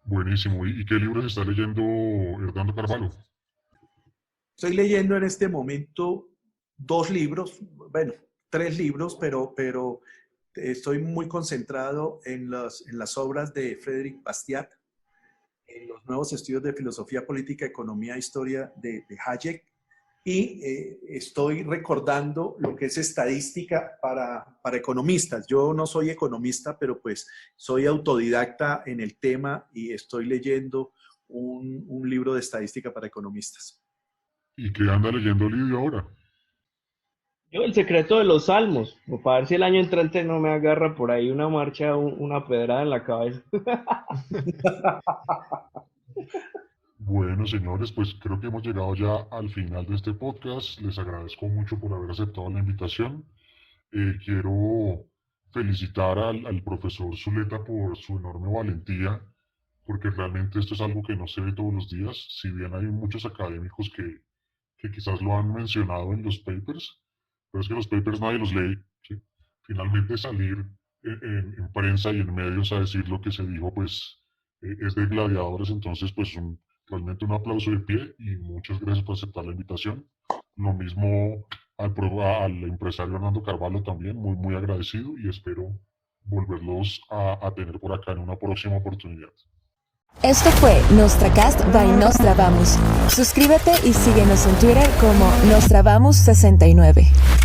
S2: Buenísimo. ¿Y qué libros está leyendo Hernando Carvalho?
S4: Estoy leyendo en este momento 2 libros, bueno, 3 libros, pero estoy muy concentrado en las obras de Frédéric Bastiat, en los nuevos estudios de filosofía política, economía e historia de Hayek, y estoy recordando lo que es estadística para economistas. Yo no soy economista, pero pues soy autodidacta en el tema y estoy leyendo un libro de estadística para economistas.
S2: ¿Y qué anda leyendo Lidio ahora?
S3: Yo, el secreto de los salmos, o para ver si el año entrante no me agarra por ahí una marcha, una pedrada en la cabeza.
S2: Bueno, señores, pues creo que hemos llegado ya al final de este podcast. Les agradezco mucho por haber aceptado la invitación. Quiero felicitar al profesor Zuleta por su enorme valentía, porque realmente esto es algo que no se ve todos los días. Si bien hay muchos académicos que quizás lo han mencionado en los papers, pero es que los papers nadie los lee, ¿sí? Finalmente salir en prensa y en medios a decir lo que se dijo, pues es de gladiadores. Entonces, pues realmente un aplauso de pie y muchas gracias por aceptar la invitación. Lo mismo al empresario Hernando Carvalho también, muy, muy agradecido, y espero volverlos a tener por acá en una próxima oportunidad.
S1: Esto fue Nostracast by Nostravamus. Suscríbete y síguenos en Twitter como Nostravamus69.